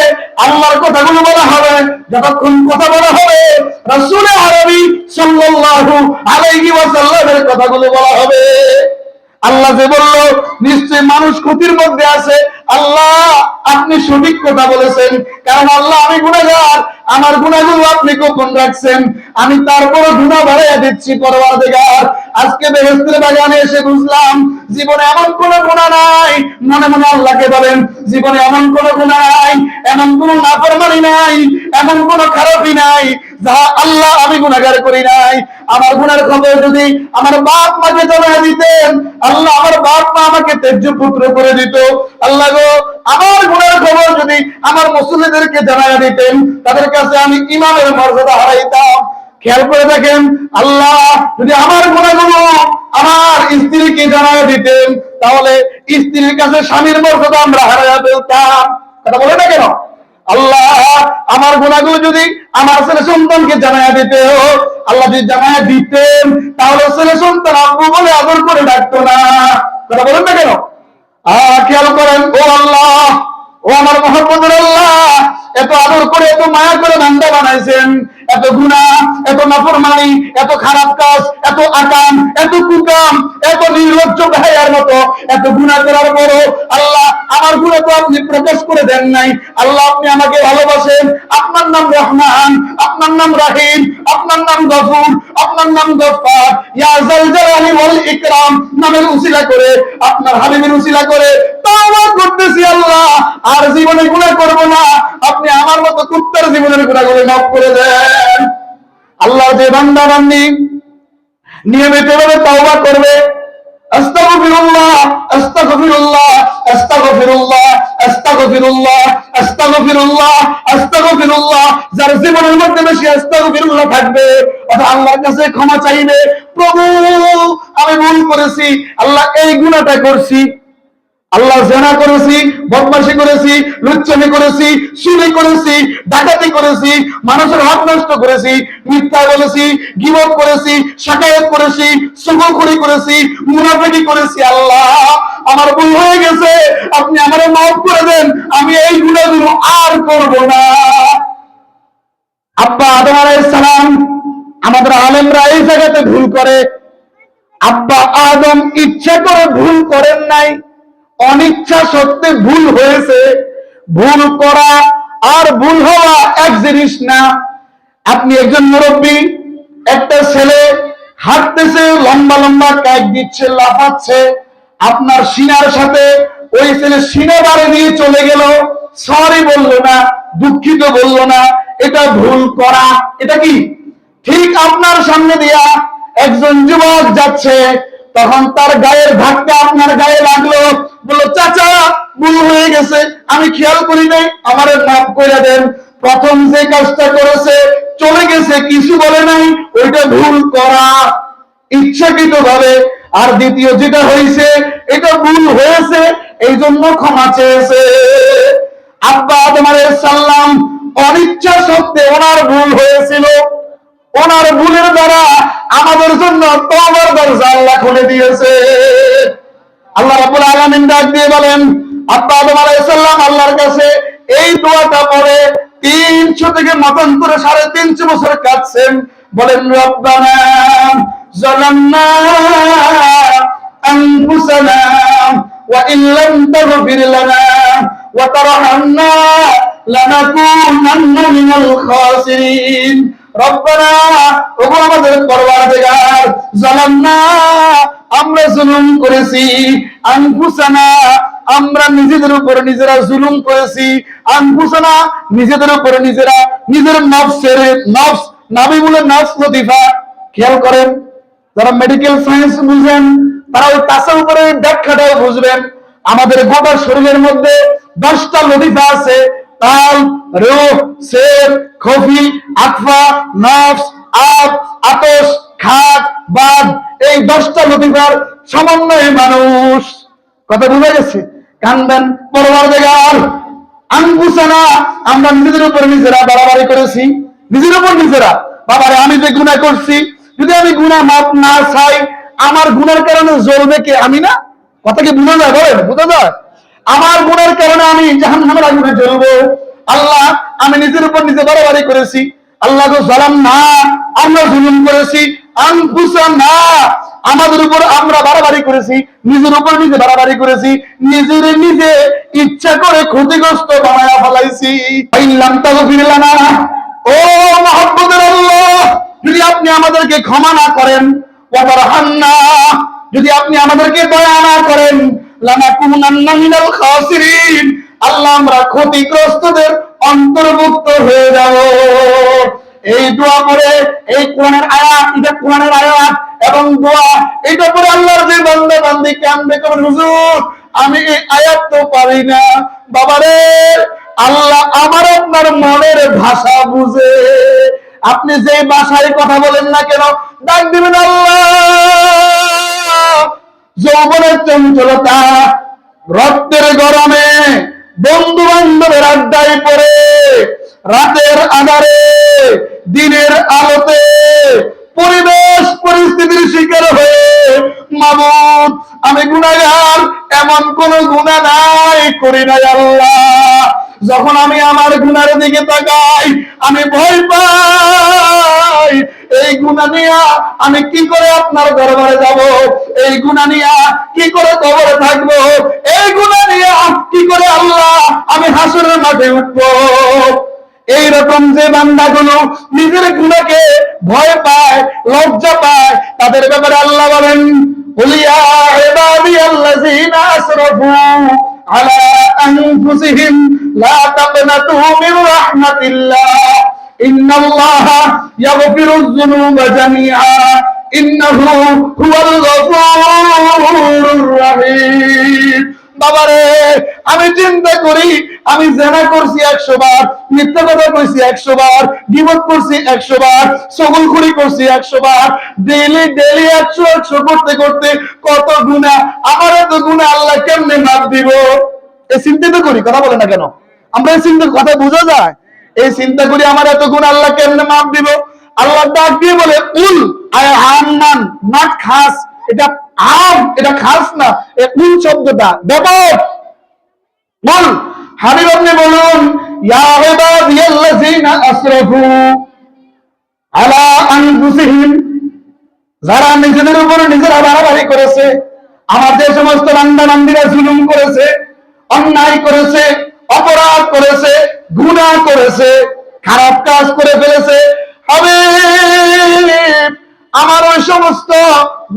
আল্লাহর কথাগুলো বলা হবে, যতক্ষণ কথা বলা হবে রাসূল আরবি সাল্লাল্লাহু আলাইহি ওয়াসাল্লামের কথাগুলো বলা হবে। আল্লাহ যে বলল নিশ্চয় মানুষ ক্ষতির মধ্যে আছে, আল্লাহ আপনি সঠিক কথা বলেছেন, কারণ আল্লাহ আমি গুনাহগার, আমার গুনাহগুলো আপনি গোপন রাখছেন, আমি তারপরও গুনাহ বাড়াইয়া দিচ্ছি। পরওয়ারদিগার, আজকে বেহেশতের বাগানে এসে বুঝলাম জীবনে এমন কোন গুনাহ নাই মনে মনে আল্লাহকে বলেন, জীবনে এমন কোনো গুনাহ নাই, এমন কোনো নাফরমানি নাই, এমন কোনো খারাপই নাই যা আল্লাহ আমি গুনাহগার করি নাই। আমার গুনার খবর যদি আমার বাপ মাকে জানায় দিতেন, আল্লাহ আমার বাপ মা আমাকে তেজ্য পুত্র করে দিত। আল্লাহ গো, আমার গুনার খবর যদি আমার মুসলিমদেরকে জানায় দিতেন, তাদের কাছে আমি ইমামের মর্যাদা হারাইতাম। খেয়াল করে দেখেন, আল্লাহ যদি আমার গুনাহগুলো আমার স্ত্রীকে জানায় দিতেন, তাহলে স্ত্রীর কাছে স্বামীর মর্যাদা আমরা হারাইয়া ফেলতাম। কথা বলে না কেন? আল্লাহ আমার গুনাহগুলো যদি আমার ছেলে সন্তানকে জানায় দিতে, আল্লাহ যদি জানায় দিতেন, তাহলে ছেলে সন্তান আব্বু বলে আদর করে ডাকতো না। কথা বলেন না কেন? খেয়াল করেন, ও আল্লাহ, ও আমার মহব্বতের আল্লাহ, এত আদর করে এত মায়া করে বান্দা বানাইছেন, এত গুনাহ, এত নাফরমানি, এত খারাপ কাজ, এত আকাম, এত কুকাম, এত নির্লজ্জ ভাইয়ার মতো এত গুনাহ করার পরও আল্লাহ আমার গুনাহ তো আপনি প্রকাশ করে দেন নাই। আল্লাহ আপনি আমাকে ভালোবাসেন, আপনার নাম রহমান, আপনার নাম রাহিম, আপনার নাম গফুর, আপনার নাম গফফার, ইয়া যাল জালালি ওয়াল ইকরাম নামের উসিলা করে, আপনার হাবিবের উসিলা করে তাওবা করতেছি আল্লাহ, আর জীবনে গুনাহ করব না। আপনি আমার মতো কুত্তার জীবনের গুনাহগুলো মাফ করে দেন। আল্লাহ যে বান্দা বান্দি নিয়মিতভাবে তাওবা করবে, আস্তাগফিরুল্লাহ, আস্তাগফিরুল্লাহ, আস্তাগফিরুল্লাহ, আস্তাগফিরুল্লাহ, আস্তাগফিরুল্লাহ, আস্তাগফিরুল্লাহ, যার জীবনের মধ্যে বেশি আস্তাগফিরুল্লাহ থাকবে, অর্থাৎ আল্লাহর কাছে ক্ষমা চাইবে, প্রভু আমি ভুল করেছি, আল্লাহ এই গুনাহটা করছি, আল্লাহ জেনা করেছি, বদমাশি করেছি, লুচ্চামি করেছি, চুরি করেছি, ডাকাতি করেছি, মানুষের হক নষ্ট করেছি, মিথ্যা বলেছি, গীবত করেছি, শাকায়াত করেছি, সুখখুরি করেছি, মুনাফিকি করেছি। আল্লাহ আমার ভুল হয়ে গেছে, আপনি আমারে মাফ করে দেন, আমি এই গুনাহগুলো আর করব না। আব্বা আদম আলাইহিস সালাম, আমাদের আলেমরা এই জায়গাতে ভুল করে। আব্বা আদম ইচ্ছা করে ভুল করেন নাই, অনিচ্ছা সত্ত্বে ভুল হয়েছে। ভুল করা আর ভুল হওয়া এক জিনিস না। আপনি একজন মুরব্বী, একটা ছেলে হাঁটতেছে, লম্বা লম্বা কাইক দিচ্ছে, লাফাচ্ছে, আপনার সিনার সাথে ওই ছেলে সিনা বাড়ি নিয়ে চলে গেল, সরি বললো না, দুঃখিত বললো না, এটা ভুল করা। এটা কি ঠিক আপনার সামনে দিয়া একজন যুবক যাচ্ছে, তখন তার গায়ের ধাক্কা আপনার গায়ে লাগলো, বললো চাচা ভুল হয়ে গেছে, আমি খেয়াল করি নাই, আমারে মাফ করে দেন। প্রথম যে কাজটা করেছে, চলে গেছে, কিছু বলে নাই, ওইটা ভুল করা ইচ্ছাকৃত ভাবে। আর দ্বিতীয় যেটা হয়েছে, এটা ভুল হয়েছে, এই জন্য ক্ষমা চেয়েছে। আব্বা আদম আলাইহিস সালাম অনিচ্ছা সত্ত্বে ওনার ভুল হয়েছিল, ওনার ভুলের দ্বারা আমাদের জন্য তওবার দরজা আল্লাহ খুলে দিয়েছে। আল্লাহ রাব্বুল আলামিন ডাক দিয়ে বলেন, আব্বা আদম আলাইহিস সালাম আল্লাহর কাছে এই দোয়াটা পড়ে 300 থেকে মতান্তরে 350 বছর কাঁদছেন। বলেন, রব্বানা যালামনা আনফুসানা ওয়া ইন লাম তাগফির লানা ওয়া তারহামনা লানাকুনান্না মিনাল খাসিরিন। রব্বানা, ওগো আমাদের পরওয়ারদিগার, যালামনা আমরা জুলুম করেছি, আনফুসানা আমরা নিজেদের উপর নিজেরা জুলুম করেছি, আনফুসানা নিজেদের উপর নিজেরা, নিজের নফসের নফস, নাবি বলে নফস লতিফা। খেয়াল করেন, যারা মেডিকেল সায়েন্স বুঝেন তারা ওই তাসের উপরে ব্যাখ্যাটাও বুঝবেন। আমাদের গোটা শরীরের মধ্যে 10টা লতিফা আছে, কাল, রূহ, সের, খফি, আকফা, নফস, আব, আতশ, খাক, বাদ, এই 10টা লতিফার সমন্বয়ে মানুষ। কথা বুঝা গেছে? কান্দেন পরওয়ারদিগার আনফুসানা, আমরা নিজেদের উপর নিজেরা বাড়াবাড়ি করেছি, নিজের উপর নিজেরা। বাবারে আমি যে গুনাহ করছি, যদি আমি গুনাহ মাপ না চাই, আমার গুনার কারণে জ্বলবে কে? আমি না? কথা কি বুঝা যায়? বলেন, বুঝা যায়? আমার গুনার কারণে আমি জাহান্নামের আগুনে জ্বলবো। আল্লাহ আমি নিজের উপর নিজে বাড়াবাড়ি করেছি। আল্লাহ গো যালামনা, আমরা জুলুম করেছি, আনফুসানা আমাদের উপর আমরা বাড়াবাড়ি করেছি, নিজের উপর নিজে বাড়াবাড়ি করেছি, নিজের নিজে ইচ্ছা করে ক্ষতিগ্রস্ত বানায়া ফেলাইছি। ইল্লাম তাগফির লানা, ও মহব্বতের আল্লাহ, যদি আপনি আমাদেরকে ক্ষমা না করেন, ওয়া তারহামনা যদি আপনি আমাদেরকে দয়া না করেন, লানাকুনান্না মিনাল খাসিরিন, আল্লাহ আমরা ক্ষতিগ্রস্তদের অন্তর্ভুক্ত হয়ে যাব। এই দোয়া করে, এই কোরআনের আয়াত, এটা কোরআনের আয়াত এবং দোয়া, এটা পরে আল্লাহর যে বান্দা বান্দি কান্দে করেন, হুজুর আমি এই আয়াত তো পারি না। বাবারে, আল্লাহ আমার আপনার মনের ভাষা বুঝে। আপনি যে ভাষায় কথা বলেন না কেন, ডাক দিবেন আল্লাহ। যৌবনের চঞ্চলতা, রক্তের গরমে, বন্ধু বান্ধবের আড্ডায় পড়ে, রাতের আধারে, দিনের আলোতে, পরিবেশ পরিস্থিতির শিকার হয়ে, মাবুদ আমি গুনাহগার, এমন কোন গুনাহ নাই করি নাই আল্লাহ। যখন আমি আমার গুনার দিকে তাকাই, আমি ভয় পাই। এই গুনাহ নিয়া আমি কি করে আপনার দরবারে যাব? এই গুনাহ নিয়া কি করে কবরে থাকবো? এই গুনাহ নিয়া কি করে আল্লাহ আমি হাসরের মাঠে উঠবো? এইরকম যে বান্দাগুলো নিজের গুনাহকে ভয় পায়, লজ্জা পায়, তাদের ব্যাপারে আল্লাহ বলেন, কুলিয়া ইবাদিয়াল্লাযীনা আসরাফু আলা আনফুসিহিম লা তাকনাতু মির রাহমাতিল্লাহ ইন্নাল্লাহা ইয়াগফিরুয যুনুবা জামিআ ইন্নাহু হুয়াল গফুরুর রহিম। বাবারে, আমি চিন্তা করি, আমি জেনা করছি 100 বার, মিথ্যা কথা কইছি 100 বার, গীবত করছি 100 বার, চগলখড়ি করছি 100 বার, ডেইলি 100 করতে করতে কত গুনাহ। আমার এত গুনাহ আল্লাহ কেমনে মাফ দিব? এই চিন্তা তো করি, কথা বলে না কেন? আমরা এই চিন্তার কথা বোঝা যায়? এই চিন্তা করি আমার এত গুনাহ আল্লাহ কেমনে মাফ দিব? আল্লাহ ডাক দিয়ে বলে, উল আয় আমান, নট খাস। এটা আম, এটা খাস না। এই উল শব্দটা ব্যাপক। বল হাবিব, আপনি বলুন, ইয়া ইবাদিয়াল্লাযীনা আসরাফু আলা আনফুসিহিম, যারা নিজেদের উপর নিজেরা বাড়াবাড়ি করেছে, আমার যে সমস্ত বান্দা বান্দীরা জুলুম করেছে, অন্যায় করেছে, অপরাধ করেছে, গুনাহ করেছে, খারাপ কাজ করে ফেলেছে, হাবিব আমার ওই সমস্ত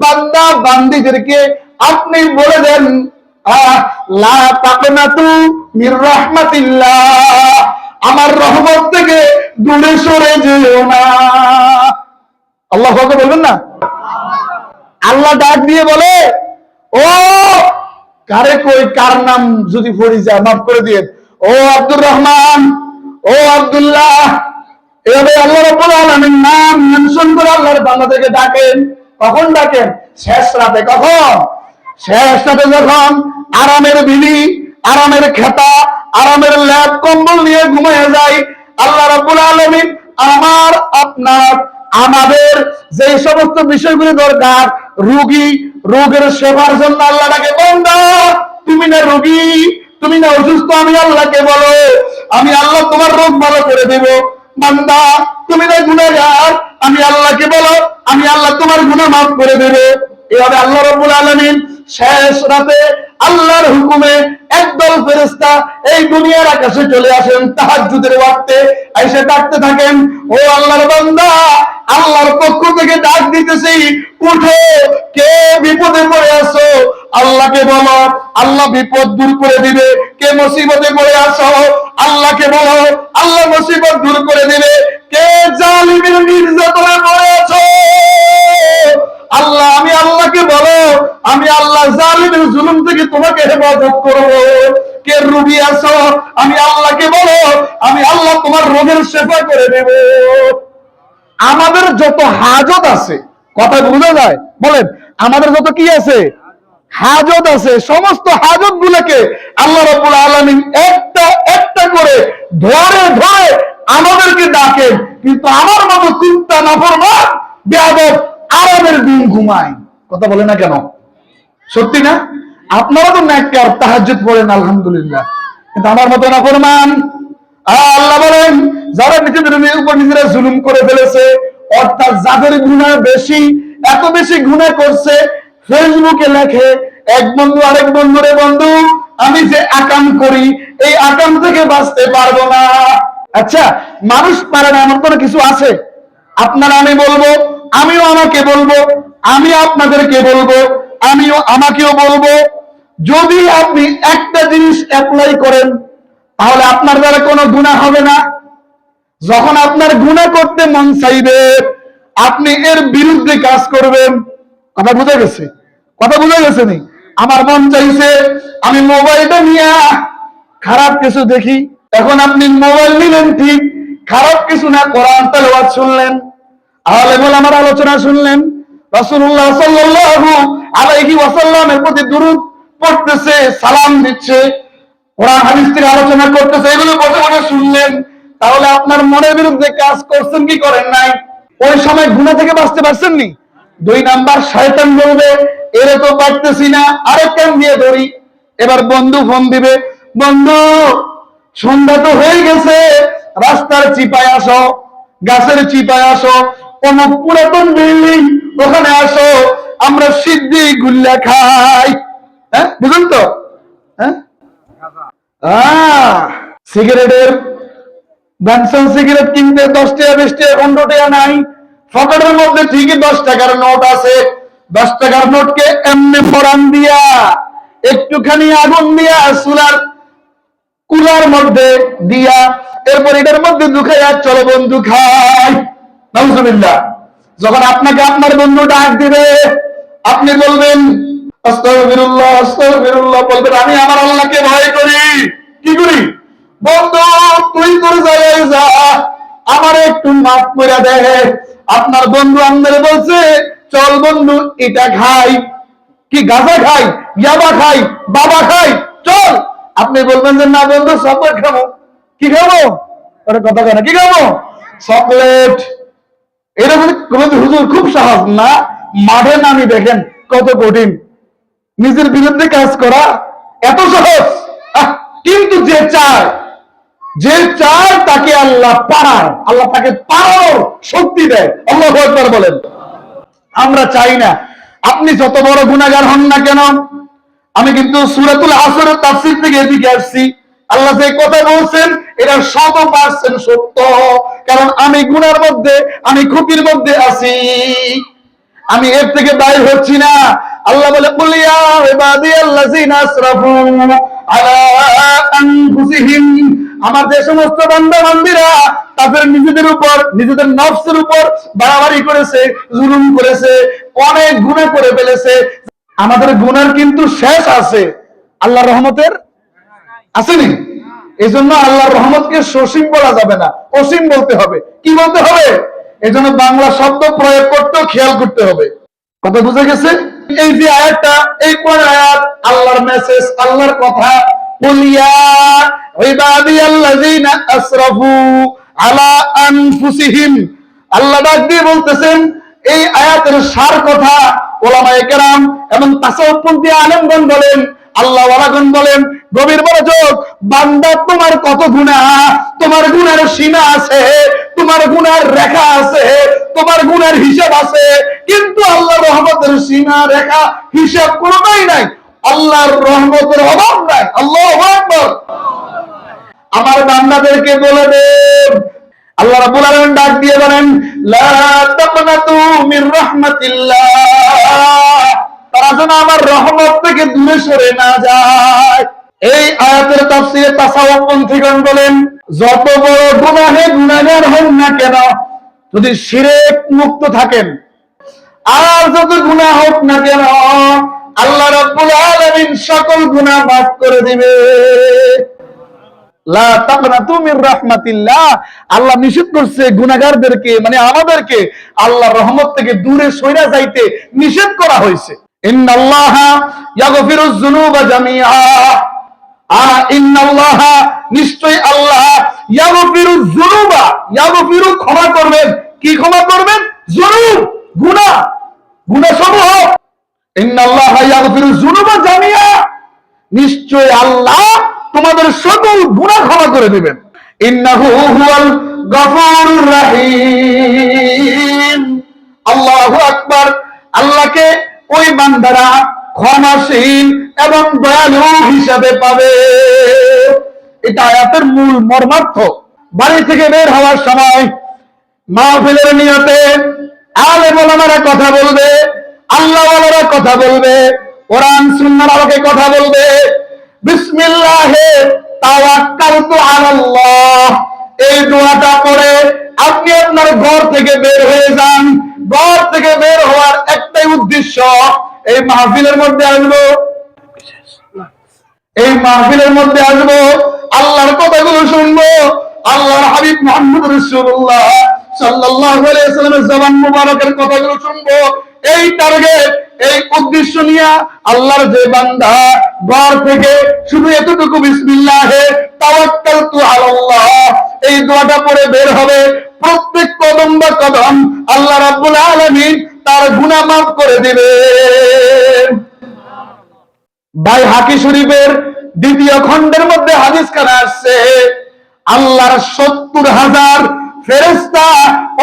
বান্দা বান্দীদেরকে আপনি বলে দেন, লা তাকনাতু মির রাহমাতিল্লাহ, আমার রহমত থেকে দূরে সরে যেও না। আল্লাহু আকবার বলবেন না? আল্লাহ ডাক দিয়ে বলে, ও কারে কই, কার নাম যদি পড়ি যায় মাফ করে দিয়েন। ও আব্দুর রহমান, ও আব্দুল্লাহ, এভাবে আল্লাহ রাব্বুল আলামিন নাম মেনশন করে আল্লাহর বান্দাদেরকে ডাকেন। কখন ডাকেন? শেষ রাতে। কখন? শেষ রাতে, যখন আরামের বিলি, আরামের খেতা, আরামের ল্যাপ কম্বল নিয়ে ঘুমিয়ে যায়। আল্লাহ রাব্বুল আলামিন আমার আপনার আমাদের যে সমস্ত বিষয়গুলি দরকার, রোগী, রোগের সেবার জন্য আল্লাহ ডাকে, বান্দা তুমি না রোগী, তুমি না অসুস্থ, আমি আল্লাহকে বলো, আমি আল্লাহ তোমার রোগ ভালো করে দেব। বান্দা তুমি না গুনাহগার, আমি আল্লাহকে বলো, আমি আল্লাহ তোমার গুনাহ মাফ করে দেব। এভাবে আল্লাহ রাব্বুল আলামিন শেষ রাতে আল্লাহর হুকুমে একদল ফেরেশতা এই দুনিয়ার আকাশে চলে আসেন তাহাজ্জুদের ওয়াক্তে, এসে ডাকতে থাকেন, ও আল্লাহর বান্দা, আল্লাহর পক্ষ থেকে ডাক দিতেছি, উঠো, কে বিপদে পড়ে আছো আল্লাহকে বলো, আল্লাহ বিপদ দূর করে দিবে। কে মুসিবতে পড়ে আছো আল্লাহকে বলো, আল্লাহ মুসিবত দূর করে দিবে। কে জালিমের নির্যাতনে পড়ে আছো আল্লাহ, আমি আল্লাহকে বলো, আমি আল্লাহ জালিমের জুলুম থেকে তোমাকে হেফাজত করব। কে রোগী আছো আমি আল্লাহকে বলো, আমি আল্লাহ তোমার রোগের সেবা করে দেব। আমাদের যত হাজত আছে, কথা বোঝা যায়? বলেন, আমাদের যত কি আছে? হাজত আছে। সমস্ত হাজত গুলোকে আল্লাহ রাব্বুল আলামিন একটা একটা করে ধরে ধরে আমাদেরকে ডাকেন। কিন্তু আমার মতো চিন্তা নাফরমান বেয়াদব আরামের দিন ঘুমায়। কথা বলে না কেন? সত্যি না? আপনারা তো নেককার, তাহাজ্জুদ পড়েন আলহামদুলিল্লাহ, কিন্তু আমার মতো নাফরমান। আল্লাহ বলেন, যারা নিজেদের উপর নিজেরা জুলুম করে ফেলেছে, অর্থাৎ যাদের গুনাহ বেশি, এত বেশি গুনাহ করছে, ফেসবুকে লেখে এক বন্ধু আরেক বন্ধুরে, বন্ধু আমি যে আকাম করি, এই আকাম থেকে বাঁচতে পারবো না। আচ্ছা, মানুষ পারে না এমন কোনো কিছু আছে? আপনারা, আমি বলবো, আমিও আমাকে বলবো, আমি আপনাদেরকে বলবো, আমিও আমাকেও বলবো, যদি আপনি একটা জিনিস অ্যাপ্লাই করেন তাহলে আপনার দ্বারা কোনো গুনাহ হবে না। যখন আপনার গুনাহ করতে মন চাইবে আপনি এর বিরুদ্ধে কাজ করবেন। কথা বুঝা গেছে? কথা বুঝা গেছে নি? আমার মন চাইছে আমি মোবাইলটা নিয়ে খারাপ কিছু দেখি, এখন আপনি মোবাইল নিলেন ঠিক, খারাপ কিছু না কোরআন তেলাওয়াত শুনলেন, আলেমুল আমার আলোচনা শুনলেন, রাসূলুল্লাহ সাল্লাল্লাহু আলাইহি ওয়াসাল্লামের প্রতি দুরূদ পড়তেছে, সালাম দিচ্ছে, কোরআন হাদিস থেকে আলোচনা করতেছে, এগুলো বসে বসে শুনলেন, তাহলে আপনার মনের বিরুদ্ধে কাজ করছেন কি করেন নাই? ওই সময় গুনাহ থেকে বাঁচতে পারছেন নি? 2 নাম্বার, শয়তান বলবে এরে তো পারতেছি না, আরেক কান দিয়ে ধরি। এবার বন্ধু ফোন দিবে, বন্ধু সন্ধ্যা তো হয়ে গেছে, রাস্তার চিপায় আসো, গাছের চিপায় আসো, অমুক পুরাতন বিল্ডিং ওখানে আসো, আমরা সিদ্ধি গুল্লা খাই। হ্যাঁ, বুঝুন তো? হ্যাঁ, সিগারেটের বেনসন সিগারেট কিনতে 10 টাকা 20 টাকা 15 টাকা নাই, পকেটের মধ্যে ঠিকই 10 টাকার নোট আছে, 10 টাকার নোটকে এমনি ফোড়ন দিয়া একটুখানি আগুন দিয়া চুলার কুলার মধ্যে দিয়া এরপর এটার মধ্যে ঢুকাইয়া চলো বন্ধু খাই। নাউজুবিল্লাহ। যখন আপনাকে আপনার বন্ধু ডাক দিবে আপনি বলবেন আস্তাগফিরুল্লাহ আস্তাগফিরুল্লাহ, বলবেন আমি আমার আল্লাহকে ভয় করি। কি করি? বন্ধু তুই তোর জায়গায় যা, আমার একটু মাফ করে দে। আপনার বন্ধু আমাদের বলছে চল বন্ধু এটা খাই, কি গাঁজা খাই, ইয়াবা খাই, বাবা খাই, চল। আপনি বলবেন যে না বন্ধু চকলেট খাবো। কি খাবো? ওরা কথা কেন, কি খাবো? চকলেট। এরকম হুজুর খুব সহজ না, মাঠে নামি দেখেন কত কঠিন। নিজের বিরুদ্ধে কাজ করা এত সহজ, কিন্তু যে চায় তাকে আল্লাহ পারায়, আল্লাহ তাকে পারানোর শক্তি দেয়। আল্লাহু আকবার বলেন। আমরা চাই না। আপনি যত বড় গুনাহগার হন না কেন, আমি কিন্তু সূরাতুল আসরের তাফসীর থেকে এদিকে আসছি, আল্লাহ যে কথা বলছেন এটা 100% সত্য, কারণ আমি গুনার মধ্যে, আমি ক্ষতির মধ্যে আছি, আমি এর থেকে বাইর হচ্ছি না। আল্লাহ বলে কুল ইয়া ইবাদিয়াল্লাযিনা আসরাফু আলা আনফুসিহিম, আমার যে সমস্ত বান্দা বান্দীরা তাদের নিজেদের উপর, নিজেদের নফসের উপর বাড়াবাড়ি করেছে, জুলুম করেছে, অনেক গুনাহ করে ফেলেছে, আমাদের গুনার কিন্তু শেষ আছে, আল্লাহর রহমতের আসেনি। এই জন্য আল্লাহর রহমতকে সসীম বলা যাবে না, অসীম বলতে হবে। কি বলতে হবে? এই জন্য বাংলা শব্দ প্রয়োগ করতেও খেয়াল করতে হবে। কথা বুঝে গেছে? এই যে আয়াতটা, এই কোন আয়াত? আল্লাহর মেসেজ, আল্লাহর কথা। কুলিয়া ইবাদিয়াল্লাযিনা আসরাফু আলা আনফুসিহিম, আল্লাহ ডাক দিয়ে বলতেছেন এই আয়াতের সার কথা ওলামায়ে কেরাম এবং তাসাউফপন্থী আলেমগণ বলেন, আল্লাহ ওয়ালাগণ বলেন, গভীর মনোযোগ, বান্দা তোমার কত গুনাহ, তোমার গুনার সীমা আছে, তোমার গুনার রেখা আছে, তোমার গুনার হিসাব আছে, কিন্তু আল্লাহর রহমতের সীমা রেখা হিসাব কোনোটাই নাই, আল্লাহর রহমতের অভাব নাই। আল্লাহু আকবার। আমার বান্দাদেরকে বলে দেন, আল্লাহ রাব্বুল আলামিন ডাক দিয়ে বলেন লা তাকনাতু মির রাহমাতিল্লাহ, তারা যেন আমার রহমত থেকে দূরে সরে না যায়। এই আয়াতের তাফসীরে তাসাউফপন্থীগণ বলেন যত বড় গুনাহে গুনাহগার হন না কেন, যদি শিরক মুক্ত থাকেন আর যত গুনাহ হোক না কেন, আল্লাহ রাব্বুল আলামিন সকল গুনাহ মাফ করে দিবে। লা তাকনাতু মির রাহমাতিল্লাহ, আল্লাহ নিষেধ করছে গুনাহগারদেরকে, মানে আমাদেরকে আল্লাহর রহমত থেকে দূরে সরে যাইতে নিষেধ করা হয়েছে। ইন্নাল্লাহা ইয়াগফিরুয যুনুবা জামিআ, ইন্নাল্লাহা নিশ্চয় আল্লাহ ইয়াগফিরুয যুনুবা, ইয়াগফিরু ক্ষমা করবেন। কি ক্ষমা করবেন? যুনুব, গুনাহ, গুনাহ সমূহ। ইন্নাল্লাহা ইয়াগফিরুয যুনুবা জামিআ, নিশ্চয় আল্লাহ তোমাদের সকল গুনাহ ক্ষমা করে দিবেন। ইন্নাহু হুয়াল গফুরুর রহিম। আল্লাহু আকবার। আল্লাহকে ওই বান্দারা ক্ষমাশীল এবং দয়ালু হিসাবে পাবে। এটা আয়াতের মূল মর্মার্থ। বাড়ি থেকে বের হওয়ার সময় মাহফিলের নিয়তে আলেম ওলামারা কথা বলবে, আল্লাহ ওয়ালারা কথা বলবে, কোরআন সুন্নাহর আলোকে কথা বলবে। বিসমিল্লাহে তাওয়াক্কালতু আলাল্লাহ, এই দোয়াটা পড়ে আপনি আপনার ঘর থেকে বের হয়ে যান। ঘর থেকে বের হওয়ার একটাই উদ্দেশ্য, এই মাহফিলের মধ্যে আসবো, এই মাহফিলের মধ্যে আসবো, আল্লাহর কথাগুলো শুনবো, আল্লাহর হাবিব মুহাম্মদ রাসূলুল্লাহ সাল্লাল্লাহু আলাইহি ওয়াসাল্লামের জবান মুবারকের কথাগুলো শুনবো। এই টার্গেট, এই উদ্দেশ্য নিয়ে আল্লাহর যে বান্দা ঘর থেকে শুধু এতটুকু বিসমিল্লাহে তাওয়াক্কালতু আলাল্লাহ এই দোয়াটা পড়ে বের হবে, প্রত্যেক কদম বা কদম আল্লাহ রাব্বুল আলামিন তার গুনাহ মাফ করে দিবেন। বাইহাকি শরীফের 2য় খণ্ডের মধ্যে হাদিস খানা আসছে, আল্লাহর 70,000 ফেরেশতা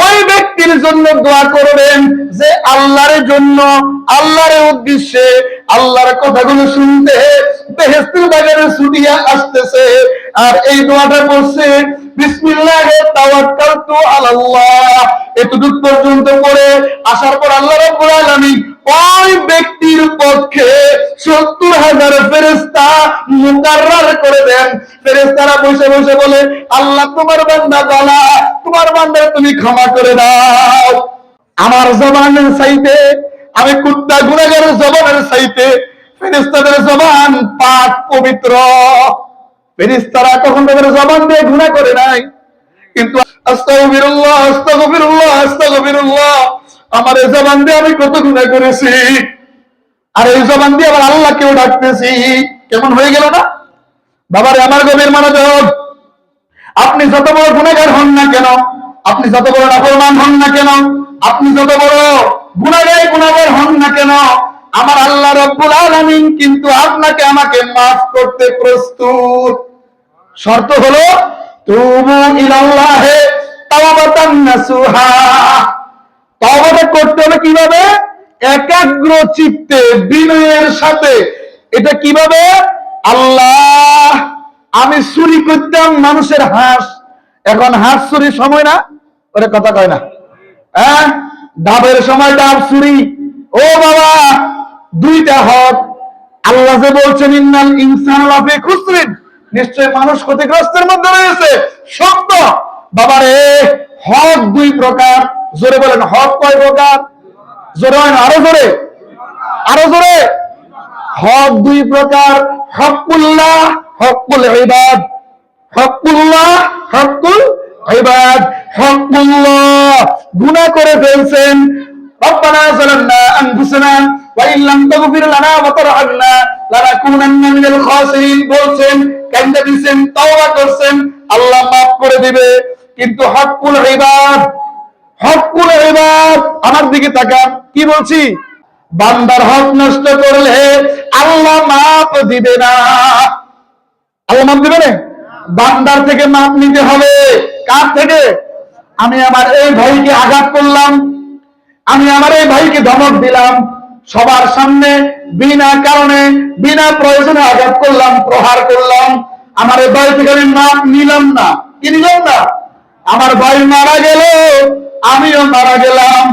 ওই ব্যক্তির জন্য দোয়া করবেন যে আল্লাহর জন্য, আল্লাহর উদ্দেশ্যে, আল্লাহর কথাগুলো শুনতে বেহেশতের বাগানে ছুটিয়া আসতেছে। আর এই দোয়াটা পড়ছে বিসমিল্লাহে তাওয়াক্কালতু আলাল্লাহ, এতটুকু পর্যন্ত পড়ে আসার পর আল্লাহ রাব্বুল আলামিন ওই ব্যক্তির পক্ষে 70,000 ফেরেশতা মুকাররার করে দেন। ফেরেশতারা বসে বসে বলে, আল্লাহ তোমার বান্দা বলা, তোমার বান্দার তুমি ক্ষমা করে দাও। আমার জবানের চাইতে, আমি কুত্তা গুনাহগারের জবানের চাইতে ফেরেশতাদের জবান পাক পবিত্র। ফেরেশতারা কখন তাদের জবান দিয়ে গুনাহ করে নাই, কিন্তু আস্তাগফিরুল্লাহ আস্তাগফিরুল্লাহ আস্তাগফিরুল্লাহ, আমার এই জবান দিয়ে আমি কত গুনাহ করেছি, আর এই জবান দিয়ে আবার আল্লাহকেও ডাকতেছি। কেমন হয়ে গেল না বাবারে? আমার গভীর মনোযোগ। আপনি যত বড় গুনাহগার হন না কেন, আপনি যত বড় নাফরমান হন না কেন, আপনি যত বড় গুনাহগার হন না কেন, আমার আল্লাহ রাব্বুল আলামিন কিন্তু আপনাকে আমাকে মাফ করতে প্রস্তুত। শর্ত হলো তুবু ইলাল্লাহি তাওবাতান নাসুহা। তওবাটা করতে হবে কিভাবে? একাগ্র চিত্তে, বিনয়ের সাথে। এটা কিভাবে? আল্লাহ, আমি চুরি করতাম মানুষের হাঁস, এখন হাঁস চুরির সময় না, ওরে কথা কয় না, হ্যাঁ? ডাবের সময় ডাব চুরি। ও বাবা, 2টা হক। আল্লাহ যে বলছেন ইন্নাল ইনসানা লাফি খুসরিন, নিশ্চয় মানুষ ক্ষতিগ্রস্তের মধ্যে রয়েছে। সত্য বাবারে, হক 2 প্রকার। জোরে বলেন, হক কয় প্রকার? জোরে হয় না, আরো জোরে, আরো জোরে। হক 2 প্রকার, হকুল্লাহ, হকুল ইবাদ। হকুল্লাহ, হকুল ইবাদ। হকুল্লাহ, গুনাহ করে ফেলছেন, রব্বানা যালামনা আনফুসানা ওয়া ইন লাম তাগফির লানা ওয়া তারহামনা লানাকুনান্না মিনাল খাসিরিন বলছেন, কান্দা দিবেন, তওবা করছেন, আল্লাহ মাফ করে দিবে। কিন্তু হকুল ইবাদ, হকুল ইবাদ, আমার দিকে তাকান, কি বলছি? বান্দার হক নষ্ট করলে আল্লাহ মাফ দিবে না। আল্লাহ মাফ দিবে না। বান্দার থেকে মাফ নিতে হবে। কার থেকে? আমি আমার এই ভাইকে আঘাত করলাম, আমি আমার এই ভাইকে ধমক দিলাম, সবার সামনে বিনা কারণে, বিনা প্রয়োজনে আঘাত করলাম, প্রহার করলাম, আমার এই ভাই থেকে আমি মাফ নিলাম না। কি নিলাম না? আমার ভাই মারা গেল, আমিও মারা গেলাম।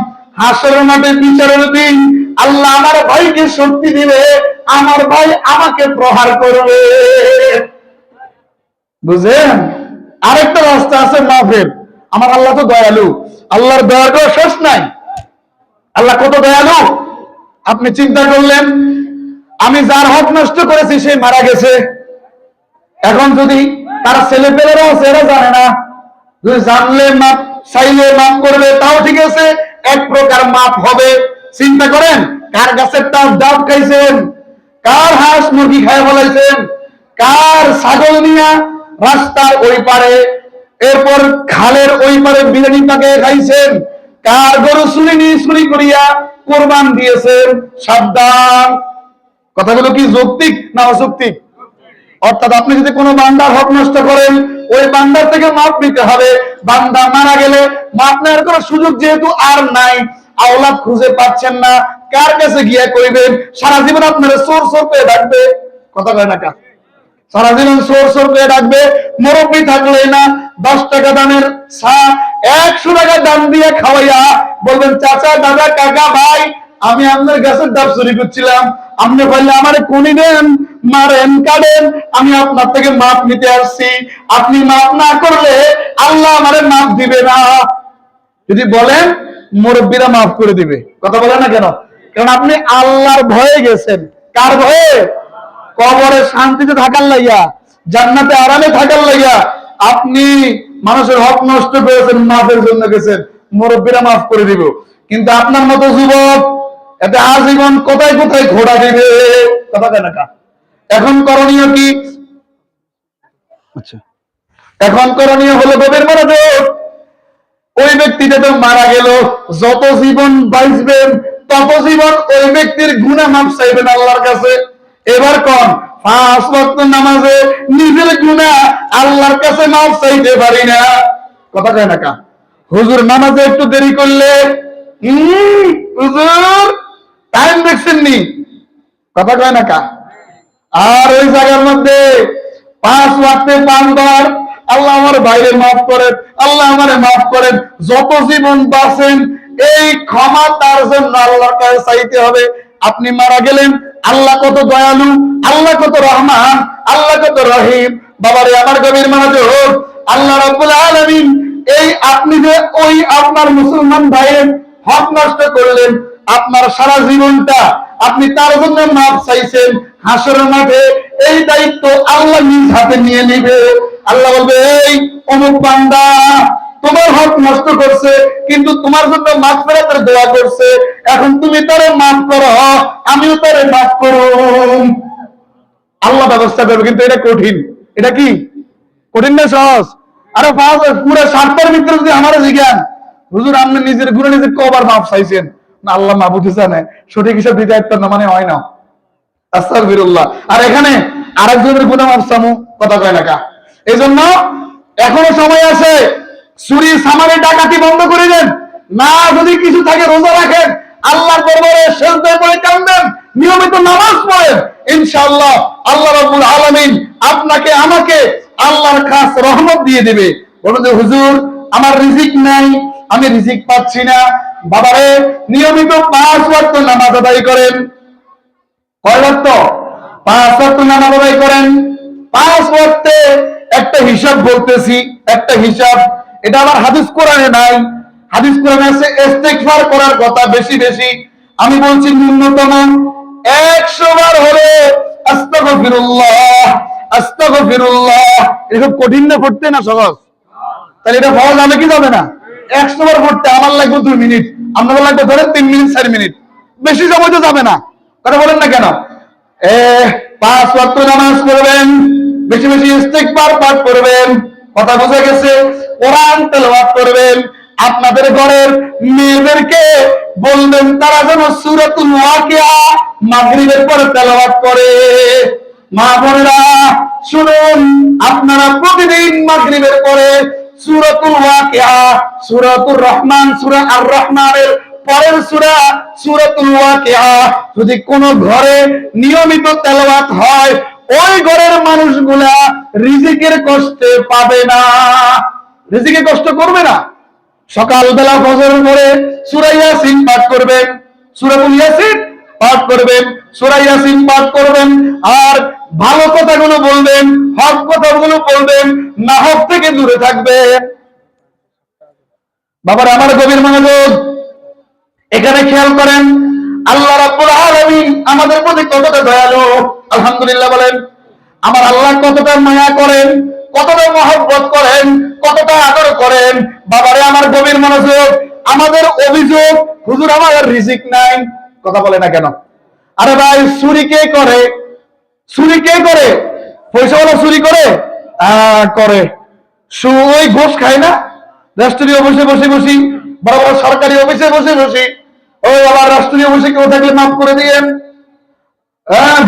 হাসরের মাঠে বিচারের দিন আল্লাহ আমার ভাইকে শক্তি দিবে, আমার ভাই আমাকে প্রহার করবে। বুঝেন? আরেকটা রাস্তা আছে মাফের। আমার আল্লাহ তো দয়ালু, আল্লাহর দয়ার কোনো শেষ নাই। আল্লাহ কত দয়ালু আপনি চিন্তা করলেন, আমি যার হক নষ্ট করেছি সে মারা গেছে, এখন যদি তার ছেলে পেলেরা আছে এরা জানে না, যদি জানলে মাপ চাইলে মাফ করবে, তাও ঠিক আছে, এক প্রকার মাপ হবে। চিন্তা করেন, কার গাছের ডাব খাইছেন, কার হাঁস মুরগি খাই বলাইছেন, কার ছাগল নিয়া রাস্তার ওই পারে, এরপর খালের ওই পারে বিরিয়ানি পাকে খাইছেন, কার গরু চুরি করিয়া কোরবান দিয়েছেন। সাবধান, কথাগুলো কি যৌক্তিক না অযৌক্তিক? অর্থাৎ আপনি যদি কোনো বান্দার হক নষ্ট করেন, ওই বান্দার থেকে মাপ নিতে হবে। বান্দা মারা গেলে মাপ নেওয়ার কোনো সুযোগ যেহেতু আর নাই, আওলাদ খুঁজে পাচ্ছেন না, কার কাছে গিয়া কইবেন? সারা জীবন আপনারা চোর চোর পেয়ে ডাকবে। কথা কয় না কা? সারা জীবন চোর চোর পেয়ে ডাকবে। মুরব্বী থাকলে না 10 টাকা দামের চা 100 টাকা দাম দিয়ে খাওয়াইয়া বলবেন, চাচা, দাদা, কাকা, ভাই, আমি আপনার গাছের ডাব চুরি করছিলাম, আপনি বললে আমারে কোনি দেন, মারেন, কাটেন, আমি আপনার থেকে মাপ নিতে আসছি, আপনি মাপ না করলে আল্লাহ আমারে মাপ দিবে না। যদি বলেন মুরব্বীরা মাফ করে দিবে, কথা বলে না কেন? কারণ আপনি আল্লাহর ভয়ে গেছেন। কার ভয়ে? কবরে শান্তিতে থাকার লাইয়া, জান্নাতে আরামে থাকার লাইয়া আপনি মানুষের হক নষ্ট করেছেন, মাফের জন্য গেছেন, মুরব্বীরা মাফ করে দিব। কিন্তু আপনার মতো যুবক এতে আজীবন কোথায় কোথায় ঘোড়া দিবে, কথা কেন? এখন করণীয় কি? আচ্ছা, এখন করণীয় হলো গভীর মনোযোগ। ওই ব্যক্তিটা তো মারা গেল, যত জীবন বাঁচবেন তত জীবন ওই ব্যক্তির গুনাহ মাফ চাইবেন আল্লাহর কাছে। এবার কোন 5 ওয়াক্ত নামাজে নিজের গুনাহ আল্লাহর কাছে মাফ চাইতে পারি না, কথা কয় না কা? হুজুর নামাজে একটু দেরি করলে, হুজুর টাইম দেখছেন নি, কথা কয় না কা? আর ওই জায়গার মধ্যে 5 ওয়াক্তে 5 বার আল্লাহ আমার বাইরে মাফ করেন, আল্লাহ আমারে মাফ করেন, যত জীবন বাঁচেন এই ক্ষমা তার জন্য আল্লাহর কাছে চাইতে হবে। আপনি মারা গেলেন, আল্লাহ কত দয়ালু, আল্লাহ কত রহমান, আল্লাহ কত রহিম। বাবারে আমার গভীর মনোযোগ, আল্লাহ রাব্বুল আলামিন এই আপনি যে ওই আপনার মুসলমান ভাইয়ের হক নষ্ট করলেন, আপনার সারা জীবনটা আপনি তার জন্য মাফ চাইছেন, হাসরের মাঠে এই দায়িত্ব আল্লাহ নিজ হাতে নিয়ে নিবে। আল্লাহ বলবে, এই অমুক বান্দা তোমার হক নষ্ট করছে, কিন্তু তোমার জন্য মাগফিরাতের দোয়া করছে, এখন তুমি তারে মাফ করো, আমিও তারে মাফ করুম। আল্লাহ ব্যবস্থা করবে, কিন্তু এটা কঠিন। এটা কি কঠিন না সহজ? আরে পুরো 7টার ভিতরে যদি আমার জিজ্ঞান, হুজুর আপনি নিজের গুণে নিজে কবার মাফ চাইছেন? না আল্লাহ মাহবুদ জানে, সঠিক হিসাব দিতে একটা না, মানে হয় না। আস্তাগফিরুল্লাহ। আর এখানে আরেকজনের গুনাহ মাফ চামু, কথা কয় না কা? এই জন্য এখনো সময় আছে, চুরি সামানে ডাকাতি বন্ধ করে দেন, না যদি কিছু থাকে রোজা রাখেন, আল্লাহর দরবারে সিজদায় পড়ে কাঁদেন, নিয়মিত নামাজ পড়েন, ইনশাআল্লাহ আল্লাহ রাব্বুল আলামিন আপনাকে আমাকে আল্লাহর খাস রহমত দিয়ে দিবে। বলুন যে হুজুর আমার রিজিক নাই, আমি রিজিক পাচ্ছি না। বাবারে নিয়মিত 5 ওয়াক্ত নামাজ আদায় করেন। কয় ওয়াক্ত? 5 ওয়াক্ত নামাজ আদায় করেন। 5 ওয়াক্তে একটা হিসাব বলতেছি, একটা হিসাব, এটা আবার হাদিস কোরআনে নাই। হাদিস কোরআনে আছে ইস্তিগফার করার কথা বেশি বেশি। আমি বলছি ন্যূনতম 100 বার হলে আস্তাগফিরুল্লাহ আস্তাগফিরুল্লাহ। এটা খুব কঠিন না পড়তে, না সহজ? তাহলে এটা সহজ হবে কি যাবে না? 100 বার পড়তে আমার লাগবে 2 মিনিট, আপনার লাগবে ধরেন 3 মিনিট 4 মিনিট, বেশি সময় তো যাবে না, কথা বলেন না কেন? 5 ওয়াক্ত নামাজ পড়বেন, বেশি বেশি ইস্তিগফার পাঠ করবেন, কথা বোঝা গেছে? কোরআন তেলাওয়াত করবেন। আপনাদের ঘরের মেয়েদেরকে বলবেন তারা যেন সূরাতুল ওয়াকিয়া মাগরিবের পরে তেলাওয়াত করে। মা বোনেরা শুনুন, আপনারা প্রতিদিন মাগরিবের পরে সূরাতুল ওয়াকিয়া, সূরাতুর রহমান, সূরা আর রহমানের পরের সূরা সূরাতুল ওয়াকিয়া যদি কোন ঘরে নিয়মিত তেলাওয়াত হয়, ওই ঘরের মানুষগুলা রিজিকের কষ্টে পাবে না, রিজিকে কষ্ট করবে না। সকালবেলা ফজরের পরে সূরা ইয়াসিন পাঠ করবেন, সূরাতুল ইয়াসিন পাঠ করবেন, সূরা ইয়াসিন পাঠ করবেন, আর ভালো কথাগুলো বলবেন, হক কথাগুলো বলবেন, না হক থেকে দূরে থাকবেন। বাবার আমার গভীর মনোযোগ, এখানে খেয়াল করেন আল্লাহ রাব্বুল আলামিন আমাদের প্রতি কতটা দয়ালু। আলহামদুলিল্লাহ বলেন। আমার আল্লাহ কতটা মায়া করেন, কতটা মহব্বত করেন, কতটা আদর করেন। বাবারে আমার গভীর মনোযোগ, আমাদের অভিযোগ হুজুর আমাদের রিজিক নাই, কথা বলে না কেন? আরে ভাই চুরি কে করে? চুরি কে করে? পয়সাওয়ালা চুরি করে? করে। ওই ঘুষ খায় না? রাষ্ট্রীয় অফিসে বসে বসি, বড় বড় সরকারি অফিসে বসে বসি, ওই আবার রাষ্ট্রীয় অফিসে কেউ থাকলে মাফ করে দিয়েন।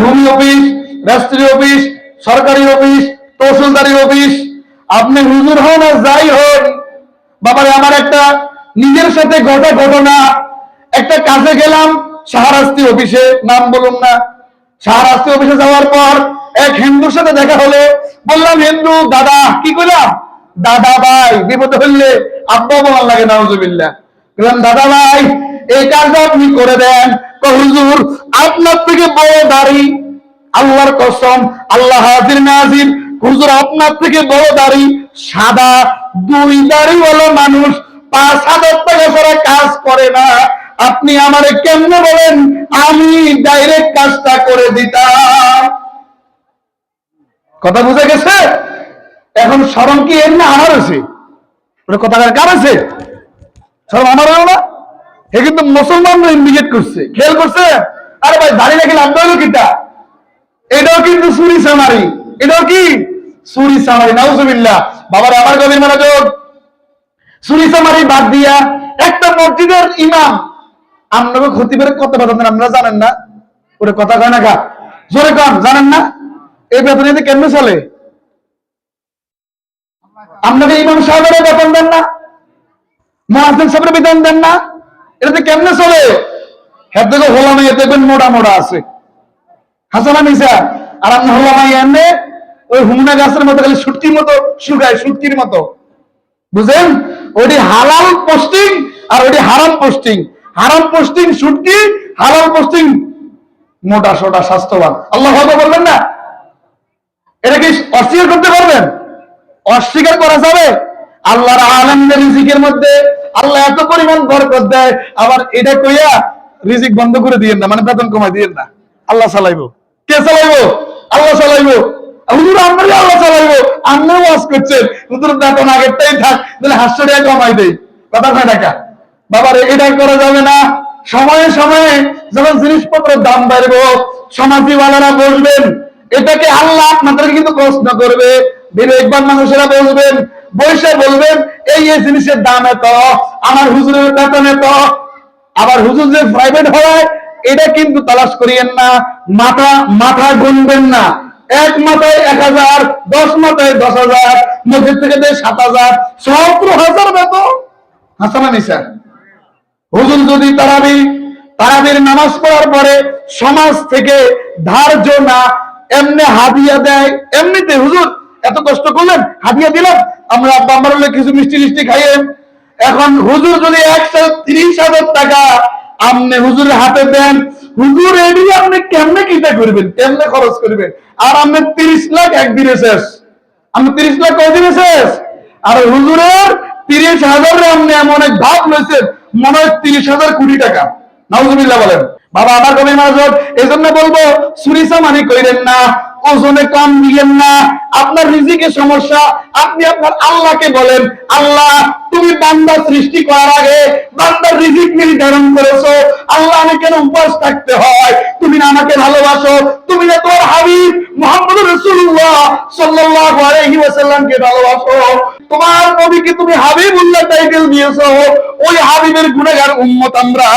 ভূমি অফিস, রাষ্ট্রীয় অফিস, সরকারি অফিস, তহসিলদারি অফিস, আপনি হুজুর হন আর যাই হন, বাবারে আমার একটা নিজের সাথে ঘটা ঘটনা। একটা কাজে গেলাম শাহরাস্তি অফিসে, নাম বলুন না। শাহরাস্তি অফিসে যাওয়ার পর এক হিন্দুর সাথে দেখা হলো। বললাম হিন্দু দাদা, কি করলাম? দাদা ভাই, বিপদে হইলে আব্বা বলার লাগে, নাউজুবিল্লাহ। বললাম দাদা ভাই এই কাজটা আপনি করে দেন। হুজুর আপনার থেকে বড় দাড়ি, আল্লাহর কসম, আল্লাহ হাজির নাজির, হুজুর আপনার থেকে বড় দাড়ি, সাদা 2 দাড়িওয়ালা মানুষ 5,000 টাকা ছাড়া কাজ করে না। আপনি আমারে কেমনে বলেন আমি ডাইরেক্ট কাজটা করে দিতাম। কথা বুঝে গেছে? এখন শরম কি এর না আমার আছে? কথা কার আছে? শরম আমার হলো না? হে কিন্তু মুসলমানরা ইন্ডিকেট করছে, খেয়াল করছে। আরে ভাই দাঁড়িয়ে রাখি লাভ হলো কিটা? এটাও কিন্তু চুরি সামারি, এটাও কি চুরি সামারি। নাউজুবিল্লাহ। বাবার আমার গভীর মনোযোগ। চুরি সামারি বাদ দিয়া একটা মসজিদের ইমাম আপনাকে খতিবের কত বেতন দেন আপনারা জানেন না? ওরে কথা কয় না, জোরে কন, জানেন না? এই বেতন এতে কেমনে চলে? আপনাকে ইমাম সাহেবের বেতন দেন না, মুয়াজ্জিন সাহেবের বেতন দেন না, এটাতে কেমনে চলে? হ্যাঁ দেখো হোলামাই দেখবেন মোটা মোটা আছে, হাসানা মিসা। আর আপনি হোলামাই এনে ওই হুমনা গাছের মতো খালি সুটকির মতো শুকায়, সুটকির মতো, বুঝেন? ওইটি হালাল পোস্টিং আর ওইটি হারাম পোস্টিং। হারাম পোস্টিং সুটকি, হালাল পোস্টিং মোটা সোটা স্বাস্থ্যবান। আল্লাহ বলবেন না? এটা কি অস্বীকার করতে পারবেন? অস্বীকার করা যাবে? আল্লাহর আলেমদের রিজিকের মধ্যে আল্লাহ এত পরিমাণ বরকত দেয়, আবার এটা কইয়া রিজিক বন্ধ করে দিয়েন না, মানে বেতন কমাই দিয়েন না। আল্লাহ চালাইবো। কে চালাইবো? আল্লাহ চালাইবো। হুজুর আমরাই আল্লাহ চালাইবো, আমরাও ওয়াজ করছেন হুজুর বেতন আগেরটাই থাক, তাহলে 500 টাকা কমাই দেই। কথা কয় টাকা বাবার এটা করা যাবে না। সময়ে সময়ে যখন জিনিসপত্রের দাম বাড়বো সমাজীওয়ালারা বসবেন, এটাকে আল্লাহ আপনাদেরকে কিন্তু প্রশ্ন করবে। বিবেকবান মানুষেরা বলবেন, বৈশা বলবেন এই জিনিসের দাম এত, আমার হুজুরের বেতন এত। আবার হুজুর যে প্রাইভেট হয় এটা কিন্তু তালাশ করিয়েন না, মাথা গুনবেন না। 1 মাথায় 1000, 10 মাথায় 10,000, মসজিদ থেকে দেয় 7,000, 17,000 বেতন। হাসানা নিসা। হুজুর যদি তারাবির নামাজ পড়ার পরে সমাজ থেকে ধার্য না এমনি হাদিয়া দেয়, এমনিতে হুজুর এত কষ্ট করলেন হাদিয়া দিলাম, আমরা আব্বা আমার কিছু মিষ্টি মিষ্টি খাইয়ে। এখন হুজুর যদি 130,000 টাকা আপনি হুজুরের হাতে দেন, হুজুর এটি আপনি কেমনে কিটা করবেন, কেমনে খরচ করবেন? আর আপনি 30 লাখ একদিনে শেষ, আপনি 30 লাখ কয়দিনে শেষ? আর হুজুরের 30,000 আপনি এমন এক ভাব লইছেন মনে হয় 30,000 কোটি টাকা। নাউজুবিল্লাহ বলেন। বাবা আমার কবি মাজর, এই জন্য বলবো চুরি চামারি কইরেন না, ওজনে কম দিলেন না। আপনার রিজিকের সমস্যা, আপনি আপনার আল্লাহকে বলেন, আল্লাহ তুমি বান্দা সৃষ্টি করার আগে বান্দার রিজিক নির্ধারণ করেছো। আল্লাহ আমি কেন উপবাস থাকতে হয়? তুমি না আমাকে ভালোবাসো, তুমি না তোমার হাবিব মুহাম্মদ রাসূলুল্লাহ সাল্লাল্লাহু আলাইহি ওয়াসাল্লামকে ভালোবাসো, তোমার নবীকে তুমি হাবিবুল্লাহ টাইটেল দিয়েছো। ওই হাবিবের গুনাহগার উম্মত আমরা।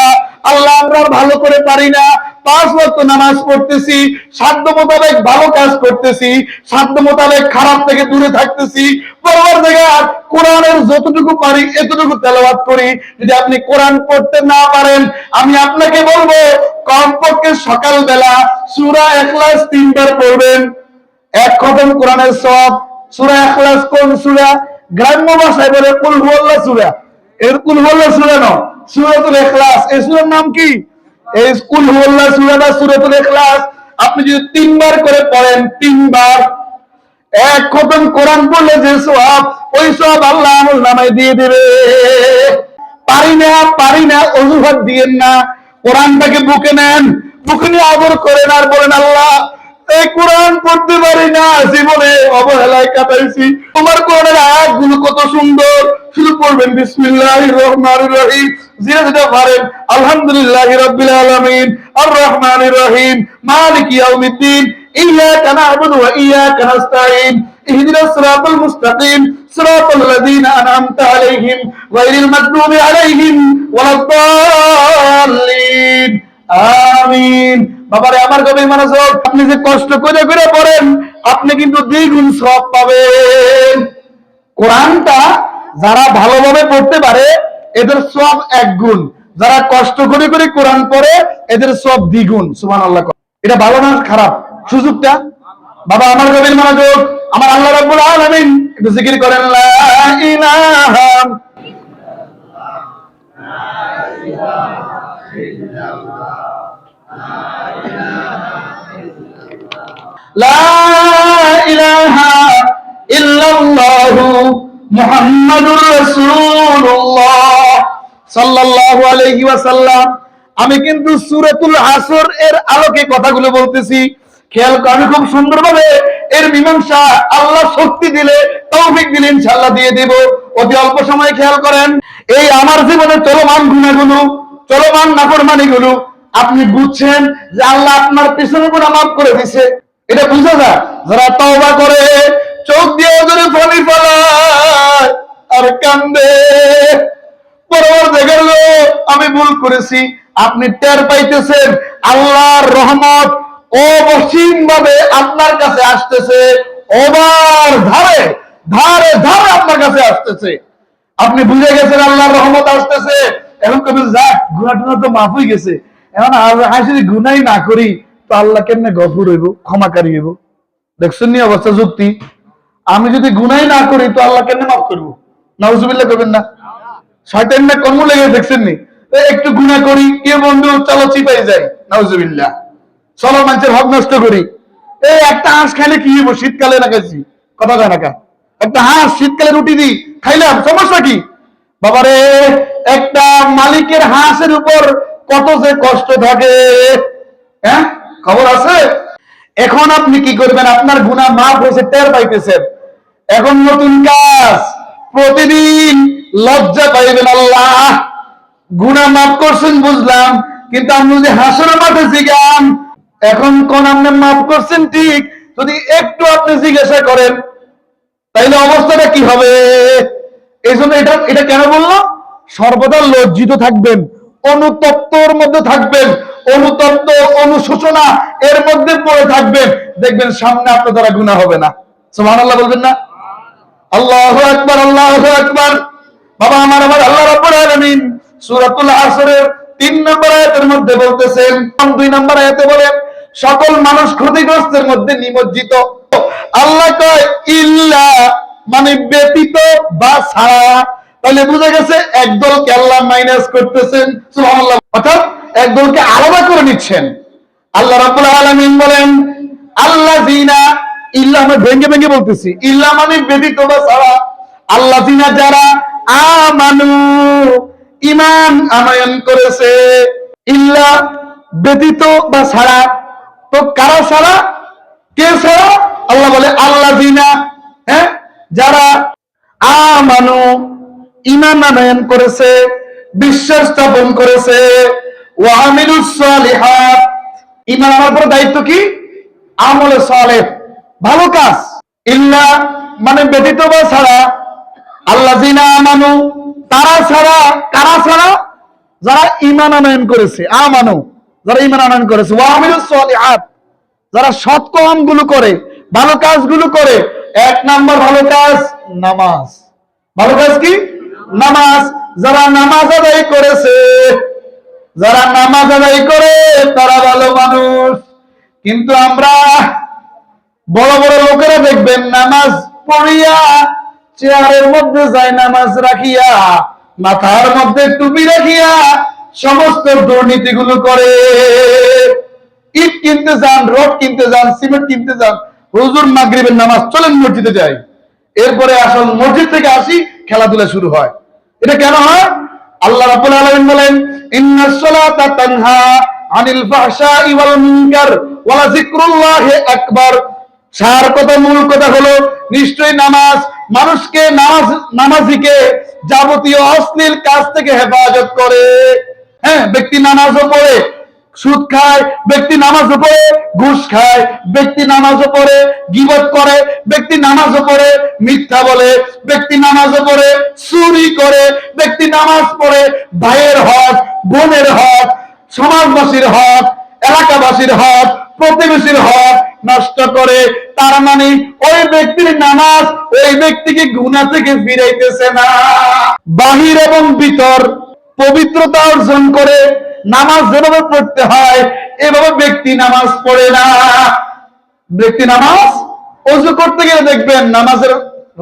আল্লাহ আমরা ভালো করে পারি না, 5 ওয়াক্ত নামাজ পড়তেছি, সাধ্য মোতাবেক ভালো কাজ করতেছি, সাধ্য মোতাবেক খারাপ থেকে দূরে থাকতেছি। পরবর্তীকার কোরআনের যতটুকু পারি এতটুকু তেলাওয়াত করি। যদি আপনি কোরআন পড়তে না পারেন, আমি আপনাকে বলবো কমপক্ষে সকালবেলা সূরা ইখলাস 3 বার পড়বেন। 1 খতম কোরআনের সওয়াব। সূরা ইখলাস কোন সূরা? গ্রাম্য ভাষায় বলে কুল হুয়াল্লাহ সূরা। এর কুল হুয়াল্লাহ সূরা না, সূরাতুল ইখলাস। এই সূরার নাম কি? এই কুল হুয়াল্লাহ সূরা বা সূরাতুল ইখলাস। আপনি যদি 3 বার করে পড়েন, 3 বার 1 খতম কোরআন পড়লে যে সওয়াব, ওই সওয়াব আল্লাহ আমলনামায় দিয়ে দেবে। পারি না অজুহাত দিয়েন না, কোরআনটাকে বুকে নেন, বুকে নিয়ে আদর করেন আর বলেন, আল্লাহ এই কোরআন পড়তে পারি না, জীবনে অবহেলায় কাটাইছি, তোমার কোরআনের আয়াতগুলো কত সুন্দর। শুরু করবেন বিসমিল্লাহির রহমানির রহিম, যেটা পারেন আলহামদুলিল্লাহি রাব্বিল আলামিন আর রহমানির রহিম মালিকি ইয়াউমিদ্দিন ইয়্যাকা না'বুদু ওয়া ইয়্যাকা নাস্তাঈন ইহদিনাস সিরাতাল মুস্তাকিম সিরাতাল লাযীনা আন'আমতা আলাইহিম গায়রিল মাগদুবি আলাইহিম ওয়ালাদ-দাল্লিন। আমিন। বাবারে আমার গভীর মনোযোগ, আপনি যে কষ্ট করে করে পড়েন আপনি কিন্তু দ্বিগুণ সওয়াব পাবেন। কোরআনটা যারা ভালোভাবে পড়তে পারে এদের সওয়াব 1 গুণ, যারা কষ্ট করে করে কোরআন পড়ে এদের সওয়াব দ্বিগুণ। সুবহানাল্লাহ। এটা ভালো না খারাপ সুযোগটা? বাবা আমার গভীর মনোযোগ, আমার আল্লাহ রাব্বুল আলামিন একটু জিকির করেন, লা ইলাহা লা ইলাহা ইল্লাল্লাহু মুহাম্মাদুর রাসূলুল্লাহ সাল্লাল্লাহু আলাইহি ওয়াসাল্লাম। আমি কিন্তু সূরাতুল আসর এর আলোকে কথাগুলো বলতেছি, খেয়াল করে। আমি খুব সুন্দরভাবে এর মীমাংসা আল্লাহ শক্তি দিলে, তৌফিক দিলে ইনশাআল্লাহ দিয়ে দেব। অতি অল্প সময় খেয়াল করেন। এই আমার জীবনে চলমান গুনাহগুলো, চলমান নাফরমানিগুলো আপনি বুঝছেন যে আল্লাহ আপনার পিছনে গুনাহ মাফ করে দিয়েছে, এটা বুঝা যায়। যারা তওবা করে, চোখ দিয়ে ওদের পানি ফেলায় আর কান্দে, পরবর্তীকালে আমি ভুল করেছি, আপনি টের পাইতেছেন আল্লাহর রহমত অবসীম ভাবে আপনার কাছে আসতেছে, ওবার ধারে ধারে ধারে আপনার কাছে আসতেছে। আপনি বুঝে গেছেন আল্লাহর রহমত আসতেছে। এখন কবি যাক, গুনাহ টুনা তো মাফ হয়ে গেছে, এখন আসি গুনাই না করি তো আল্লাহ কেমনে গফুর হইব, ক্ষমাকারী হইব। দেখছেন নি অবস্থা যুক্তি? আমি যদি গুনাই না করি তো আল্লাহ কেমনে মাফ করবো? নাউজুবিল্লাহ করবেন না? শয়তান না কর্ম লেগে, দেখছেন নি? একটু গুনাহ করি, কে বন্ধু চলো চিপাই যাই, নাউজুবিল্লাহ। চলো মানুষের হক নষ্ট করি। এই একটা হাঁস খাইলে কি হইব? শীতকালে না খাইছি, কথা কয় না কা? একটা হাঁস শীতকালে রুটি দি খাইলাম, সমস্যা কি? বাবারে, একটা মালিকের হাঁসের উপর কত যে কষ্ট থাকে, হ্যাঁ খবর আছে? এখন আপনি কি করবেন? আপনার গুনাহ মাফ হয়েছে, টের পাইতেছেন। এখন নতুন কাজ, প্রতিদিন লজ্জা পাইবেন। আল্লাহ গুনাহ মাফ করছেন বুঝলাম, কিন্তু আপনি যদি হাসরের মাঠে জিগান, এখন কোন আপনি মাফ করছেন ঠিক, যদি একটু আপনি জিজ্ঞাসা করেন তাইলে অবস্থাটা কি হবে? এই জন্য এটা কেন বললাম? সর্বদা লজ্জিত থাকবেন, অনুতপ্তর মধ্যে থাকবেন, অনুতপ্ত অনুশোচনা এর মধ্যে পড়ে থাকবেন, দেখবেন সামনে আপনার দ্বারা গুনাহ হবে না। সুবহানাল্লাহ বলবেন না? আল্লাহু আকবার, আল্লাহু আকবার। বাবা আমার আল্লাহ রাব্বুল আলামিন সূরাতুল আসরের 3 নম্বর আয়াতের মধ্যে বলতেছেন, 2 নম্বর আয়াতে বলেন সকল মানুষ ক্ষতিগ্রস্তের মধ্যে নিমজ্জিত। আল্লাহ কয় ইল্লা, মানে ব্যতীত বা ছাড়া। তাহলে বুঝা গেছে একদলকে আল্লাহ মাইনাস করতেছেন, সুবহানাল্লাহ, অর্থাৎ একদলকে আলাদা করে নিচ্ছেন। আল্লাহ রাব্বুল আলামিন বলেন আল্লাযিনা, ইল্লা আমরা ভেঙে ভেঙে বলতেছি, ইল্লা মানে ব্যতীত বা ছাড়া। আল্লাযিনা যারা আমানু, ঈমান আনয়ন করেছে, ইল্লা ব্যতীত বা ছাড়া। তো কারা ছাড়া? কে ছাড়া? আল্লাহ বলে আল্লাযিনা, হ্যাঁ, যারা আমানু, ঈমান আনয়ন করেছে, বিশ্বাস স্থাপন করেছে, ওয়া আমিলুস সালিহাত, ঈমান আনার পর দায়িত্ব কি? আমলে সালেহ, ভালো কাজ। ইল্লা মানে ব্যতীত বা ছাড়া, আল্লাযিনা আমানু তারা ছাড়া, কারা ছাড়া? যারা ঈমান আনয়ন করেছে, আমানু যারা ঈমান আনয়ন করেছে, ওয়া আমিলুস সালিহাত যারা সৎ কর্মগুলো করে, ভালো কাজগুলো করে। 1 নাম্বার ভালো কাজ নামাজ। ভালো কাজ কি? নামাজ। যারা নামাজ আদায় করেছে, যারা নামাজ আদায় করে তারা ভালো মানুষ। কিন্তু আমরা বড় বড় লোকেরা দেখবেন নামাজ পড়িয়া চেয়ারের মধ্যে যায় নামাজ রাখিয়া, মাথার মধ্যে টুপি রাখিয়া সমস্ত দুর্নীতিগুলো করে। ইট কিনতে যান, রড কিনতে যান, সিমেন্ট কিনতে যান, হুজুর মাগরিবের নামাজ, চলেন মসজিদে যাই। এরপরে আসল মসজিদ থেকে আসি, খেলাধুলা শুরু হয়। এটা কেন হয়? আল্লাহ রাব্বুল আলামিন বলেন ইন্নাস সালাতা তানহা আনিল ফাহশাই ওয়াল মুনকার ওয়া লাযিকরুল্লাহি আকবার। সার কথা, মূল কথা হলো নিশ্চয়ই নামাজ মানুষকে, নামাজিকে যাবতীয় অশ্লীল কাজ থেকে হেফাজত করে। হ্যাঁ, ব্যক্তি নামাজও পড়ে সুদ খায়, ব্যক্তি নামাজও পড়ে ঘুষ খায়, ব্যক্তি নামাজও পড়ে গীবত করে, ব্যক্তি নামাজও পড়ে মিথ্যা বলে, ব্যক্তি নামাজও পড়ে চুরি করে, ব্যক্তি নামাজ পড়ে ভাইয়ের হক, বোনের হক, সমাজবাসীর হক, এলাকাবাসীর হক, প্রতিবেশীর হক নষ্ট করে। তার মানে ওই ব্যক্তির নামাজ ওই ব্যক্তিকে গুনাহ থেকে ফিরাইতেছে না। বাহির এবং ভিতর পবিত্রতা অর্জন করে নামাজ যেভাবে পড়তে হয় এভাবে ব্যক্তি নামাজ পড়ে না। ব্যক্তি নামাজ ওযু করতে গেলে দেখবেন নামাজের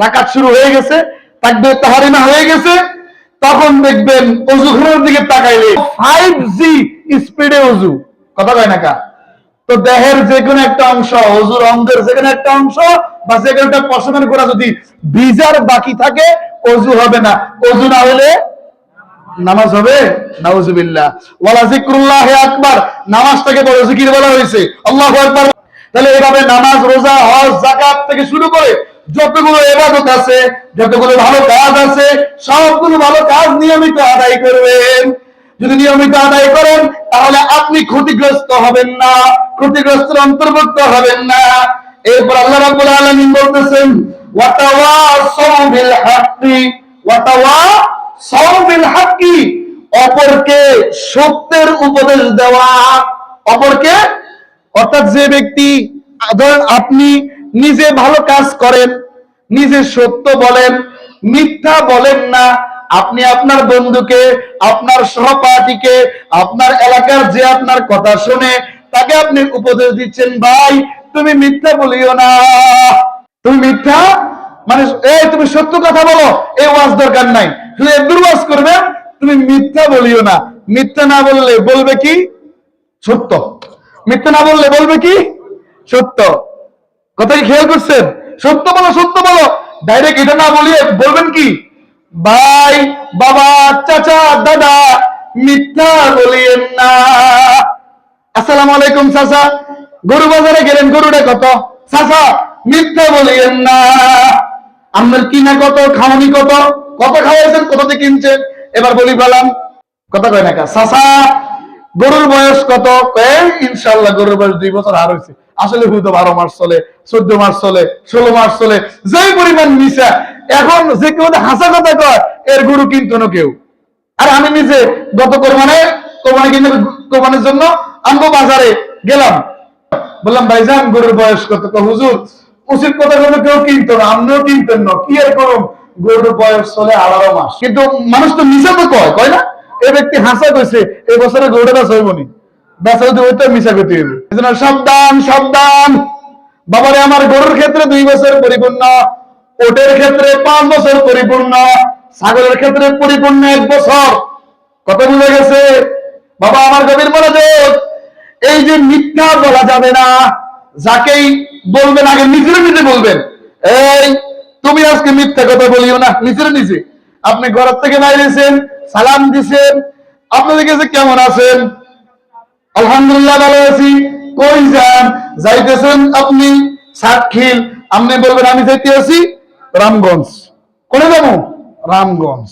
রাকাত শুরু হয়ে গেছে, তাকবীর তাহরিমা হয়ে গেছে, তখন দেখবেন অজুখানার দিকে তাকাইলে 5G স্পিডে অজু, কথা কয় না কা? তো দেহের যে কোনো একটা অংশ, অজুর অঙ্গের যে কোনো একটা অংশ বা যে কোনো একটা পশমের গোড়া যদি ভিজার বাকি থাকে, অজু হবে না। অজু না হলে নামাজ হবে? নাউজুবিল্লাহ। ওয়ালা যিকরুল্লাহি আকবার, নামাজটাকে বড় জিকির বলা হয়েছে, আল্লাহু আকবার। তাহলে এভাবে নামাজ, রোজা, হজ, যাকাত থেকে শুরু করে যতগুলো ইবাদত আছে, যতগুলো ভালো কাজ আছে, সবগুলো ভালো কাজ নিয়মিত আদায় করবেন। যদি নিয়মিত আদায় করেন তাহলে আপনি ক্ষতিগ্রস্ত হবেন না, ক্ষতিগ্রস্তের অন্তর্ভুক্ত হবেন না। এরপর আল্লাহ রাব্বুল আলামিন বলতেছেন, ওয়াতাওয়াসাউ বিল হাক্কি, ওয়াতাওয়াসাউ বিল হাক্কি, অপরকে সত্যের উপদেশ দেওয়া। অপরকে, অর্থাৎ যে ব্যক্তি, ধরেন আপনি নিজে ভালো কাজ করেন, নিজে সত্য বলেন, মিথ্যা বলেন না, আপনি আপনার বন্ধুকে, আপনার সহপাঠীকে, আপনার এলাকার যে আপনার কথা শুনে তাকে আপনি উপদেশ দিচ্ছেন, ভাই তুমি মিথ্যা বলিও না, তুমি মিথ্যা মানে এই তুমি সত্য কথা বলো, এই ওয়াজ দরকার নাই, শুধু একদূর ওয়াজ করবেন, তুমি মিথ্যা বলিও না। মিথ্যা না বললে বলবে কি? সত্য। মিথ্যা না বললে বলবে কি? সত্য। কথা কি খেয়াল করছেন? সত্য বলো, সত্য বলো, ডাইরেক্ট এটা না বলিয়ে বলবেন কি? ভাই, বাবা, চাচা, দাদা, মিথ্যা বলিয়েন না। আসসালামু আলাইকুম চাচা, গরু বাজারে গেলেন, গরুটা কত? চাচা মিথ্যা বলিয়েন না। আপনার কিনা কত, খাওয়ানি কত, কত খাওয়াইছেন, কততে কিনছেন? এবার বলি বললাম, কথা কয় না কা? চাচা গরুর বয়স কত? ইনশাল্লাহ গরুর বয়স 2 বছর আর হয়েছে। আসলে হয়তো 12 মাস চলে, 14 মাস চলে, 16 মাস চলে, যে পরিমাণ মিশা। এখন যে কেউ হাসা কথা কয়, এর গরু কিনতো না কেউ। আর আমি নিজে গত কোরবানির জন্য আনবো বাজারে গেলাম, বললাম ভাইজান গরুর বয়স কত? হুজুর উচিত কথা কোনো কেউ কিনতো না, আপনিও কিনতেন না, কি আর করুন, গরুর বয়স চলে 18 মাস। কিন্তু মানুষ তো মিশা তো কয়, কয় না? এই ব্যক্তি হাসা কইছে এই বছরে গরুটা বেচা হইবনি, বেচা যদি হইতো মিশা করতে হইব। এজন্য সাবধান, সাবধান। বাবারে আমার গরুর ক্ষেত্রে 2 বছর পরিপূর্ণ, ওটের ক্ষেত্রে 5 বছর পরিপূর্ণ, ছাগলের ক্ষেত্রে পরিপূর্ণ 1 বছর। কত বুঝে গেছে? বাবা আমার গভীর মনোযোগ। এই যে মিথ্যা বলা যাবে না, যাকেই বলবেন আগে নিজের নিজে বলবেন, এই তুমি আজকে মিথ্যা কথা বলিও না, নিজের নিজে। আপনি ঘর থেকে বাইরেছেন, সালাম দিছেন, আপনাদের কাছে কেমন আছেন? আলহামদুলিল্লাহ ভালো আছি। কই যান? যাইতেছেন আপনি সাতক্ষীর, আপনি বলবেন আমি যাইতে আছি রামগঞ্জ। কোনে যাবো? রামগঞ্জ।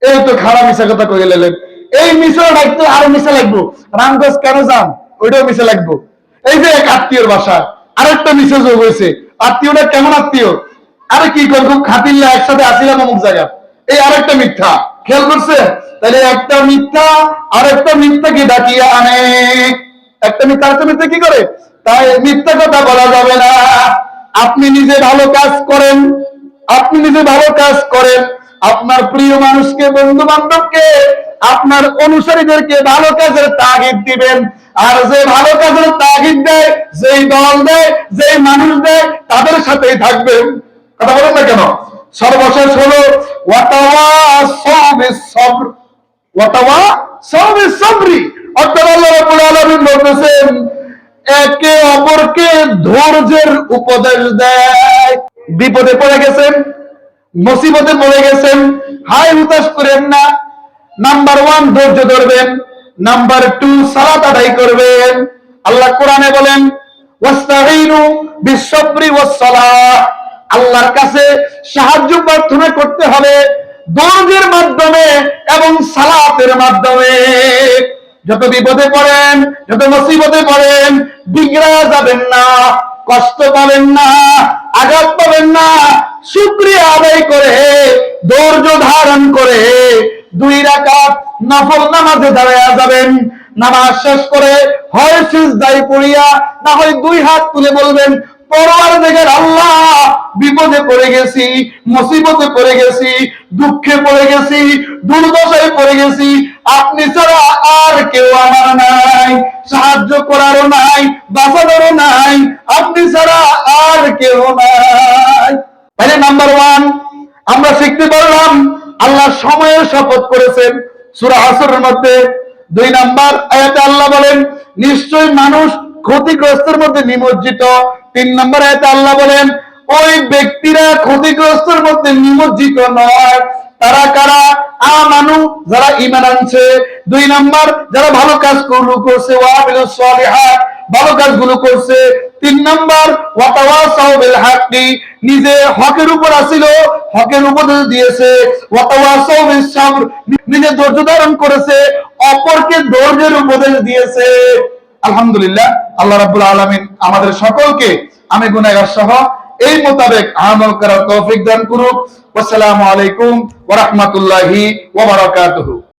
এই তো খারাপ মিশা কথা কয়ে গেলেন। এই মিশা লাগতো, আরো মিশা লাগবো, রামগঞ্জ কেন যান, ওইটাও মিশা লাগবো। এই যে এক আত্মীয়র বাসা আরেকটা মিশা যোগ হয়েছে, আত্মীয়টা কেমন আত্মীয়? আরে কি করবো, খাতিল্লা একসাথে আসিলাম অমুক জায়গা, এই আরেকটা মিথ্যা। খেয়াল করছে? তাহলে একটা মিথ্যা আরেকটা মিথ্যাকে ডাকিয়ে আনে, একটা মিথ্যা আরেকটা মিথ্যা কি করে? তাই মিথ্যা কথা বলা যাবে না। আপনি নিজে ভালো কাজ করেন, আপনি নিজে ভালো কাজ করেন, আপনার প্রিয় মানুষকে, বন্ধু বান্ধবকে, আপনার অনুসারীদেরকে ভালো কাজের তাগিদ দিবেন। আর যে ভালো কাজের তাগিদ দেয়, যেই দল দেয়, যেই মানুষ দেয়, তাদের সাথেই থাকবেন। কথা বলেন না কেন? সর্বশেষ হলো ওয়াতাওয়াসাউ বিস-সাবর, ওয়াতাওয়াসাউ বিস-সাবরি। অর্থাৎ আল্লাহ রাব্বুল আলামিন বলতেছেন একে অপরকে ধৈর্যের উপদেশ দেয়। বিপদে পড়ে গেছেন, মুসিবতে পড়ে গেছেন, হাই হুতাশ করেন না। নাম্বার 1 ধৈর্য ধরবেন, নাম্বার 2 সালাত আদায় করবেন। আল্লাহ কোরআনে বলেন ওয়াস্তাঈনু বিস-সাবরি ওয়াস-সালাহ, আল্লাহর কাছে সাহায্য প্রার্থনা করতে হবে ধৈর্যের মাধ্যমে এবং সালাতের মাধ্যমে। যত বিপদে পড়েন, যত মুসিবতে পড়েন, বিগড়া যাবেন না, কষ্ট পাবেন না, আঘাত পাবেন না। শুকরিয়া আদায় করে, ধৈর্য ধারণ করে 2 রাকাত নফল নামাজে দাঁড়ায়া যাবেন। নামাজ শেষ করে হয় সিজদায় পড়িয়া, না হয় 2 হাত তুলে বলবেন পরওয়ারদিগার আল্লাহ, বিপদে পড়ে গেছি, মুসিবতে পড়ে গেছি, দুঃখে পড়ে গেছি, দুর্দশায় পড়ে গেছি, আপনি ছাড়া আর কেউ আমার নাই, সাহায্য করারও নাই, বাঁচানোরও নাই, আপনি ছাড়া আর কেউ নাই। তাহলে নাম্বার 1 আমরা শিখতে পারলাম আল্লাহ যারা সময়ের শপথ করেছেন সূরা আসরের মধ্যে 2 নম্বর আয়াতে আল্লাহ বলেন নিশ্চয়ই মানুষ ক্ষতিগ্রস্তের মধ্যে নিমজ্জিত। 3 নম্বর আয়াতে আল্লাহ বলেন ওই ব্যক্তিরা ক্ষতিগ্রস্তের মধ্যে নিমজ্জিত নয়। তারা কারা? আমানু, যারা ঈমান আনছে। 2 নম্বর যারা ভালো কাজগুলো করছে, ওয়াবিলুস সলিহাত, ভালো কাজগুলো করছে। 3 নম্বর ওয়াতাওয়াসাউ বিল হাক্কি, নিজে হকের উপর আছিল, হকের উপদেশ দিয়েছে। ওয়াতাওয়াসাউ বিস সাবর, নিজে ধৈর্য ধারণ করেছে, অপরকে ধৈর্যের উপদেশ দিয়েছে। আলহামদুলিল্লাহ, আল্লাহ রাব্বুল আলামিন আমাদের সকলকে, আমি গুনাহগার সহ, এই মোতাবেক আমল করার তৌফিক দান করুক। আসসালামু আলাইকুম ওয়া রাহমাতুল্লাহি ওয়া বারাকাতুহু।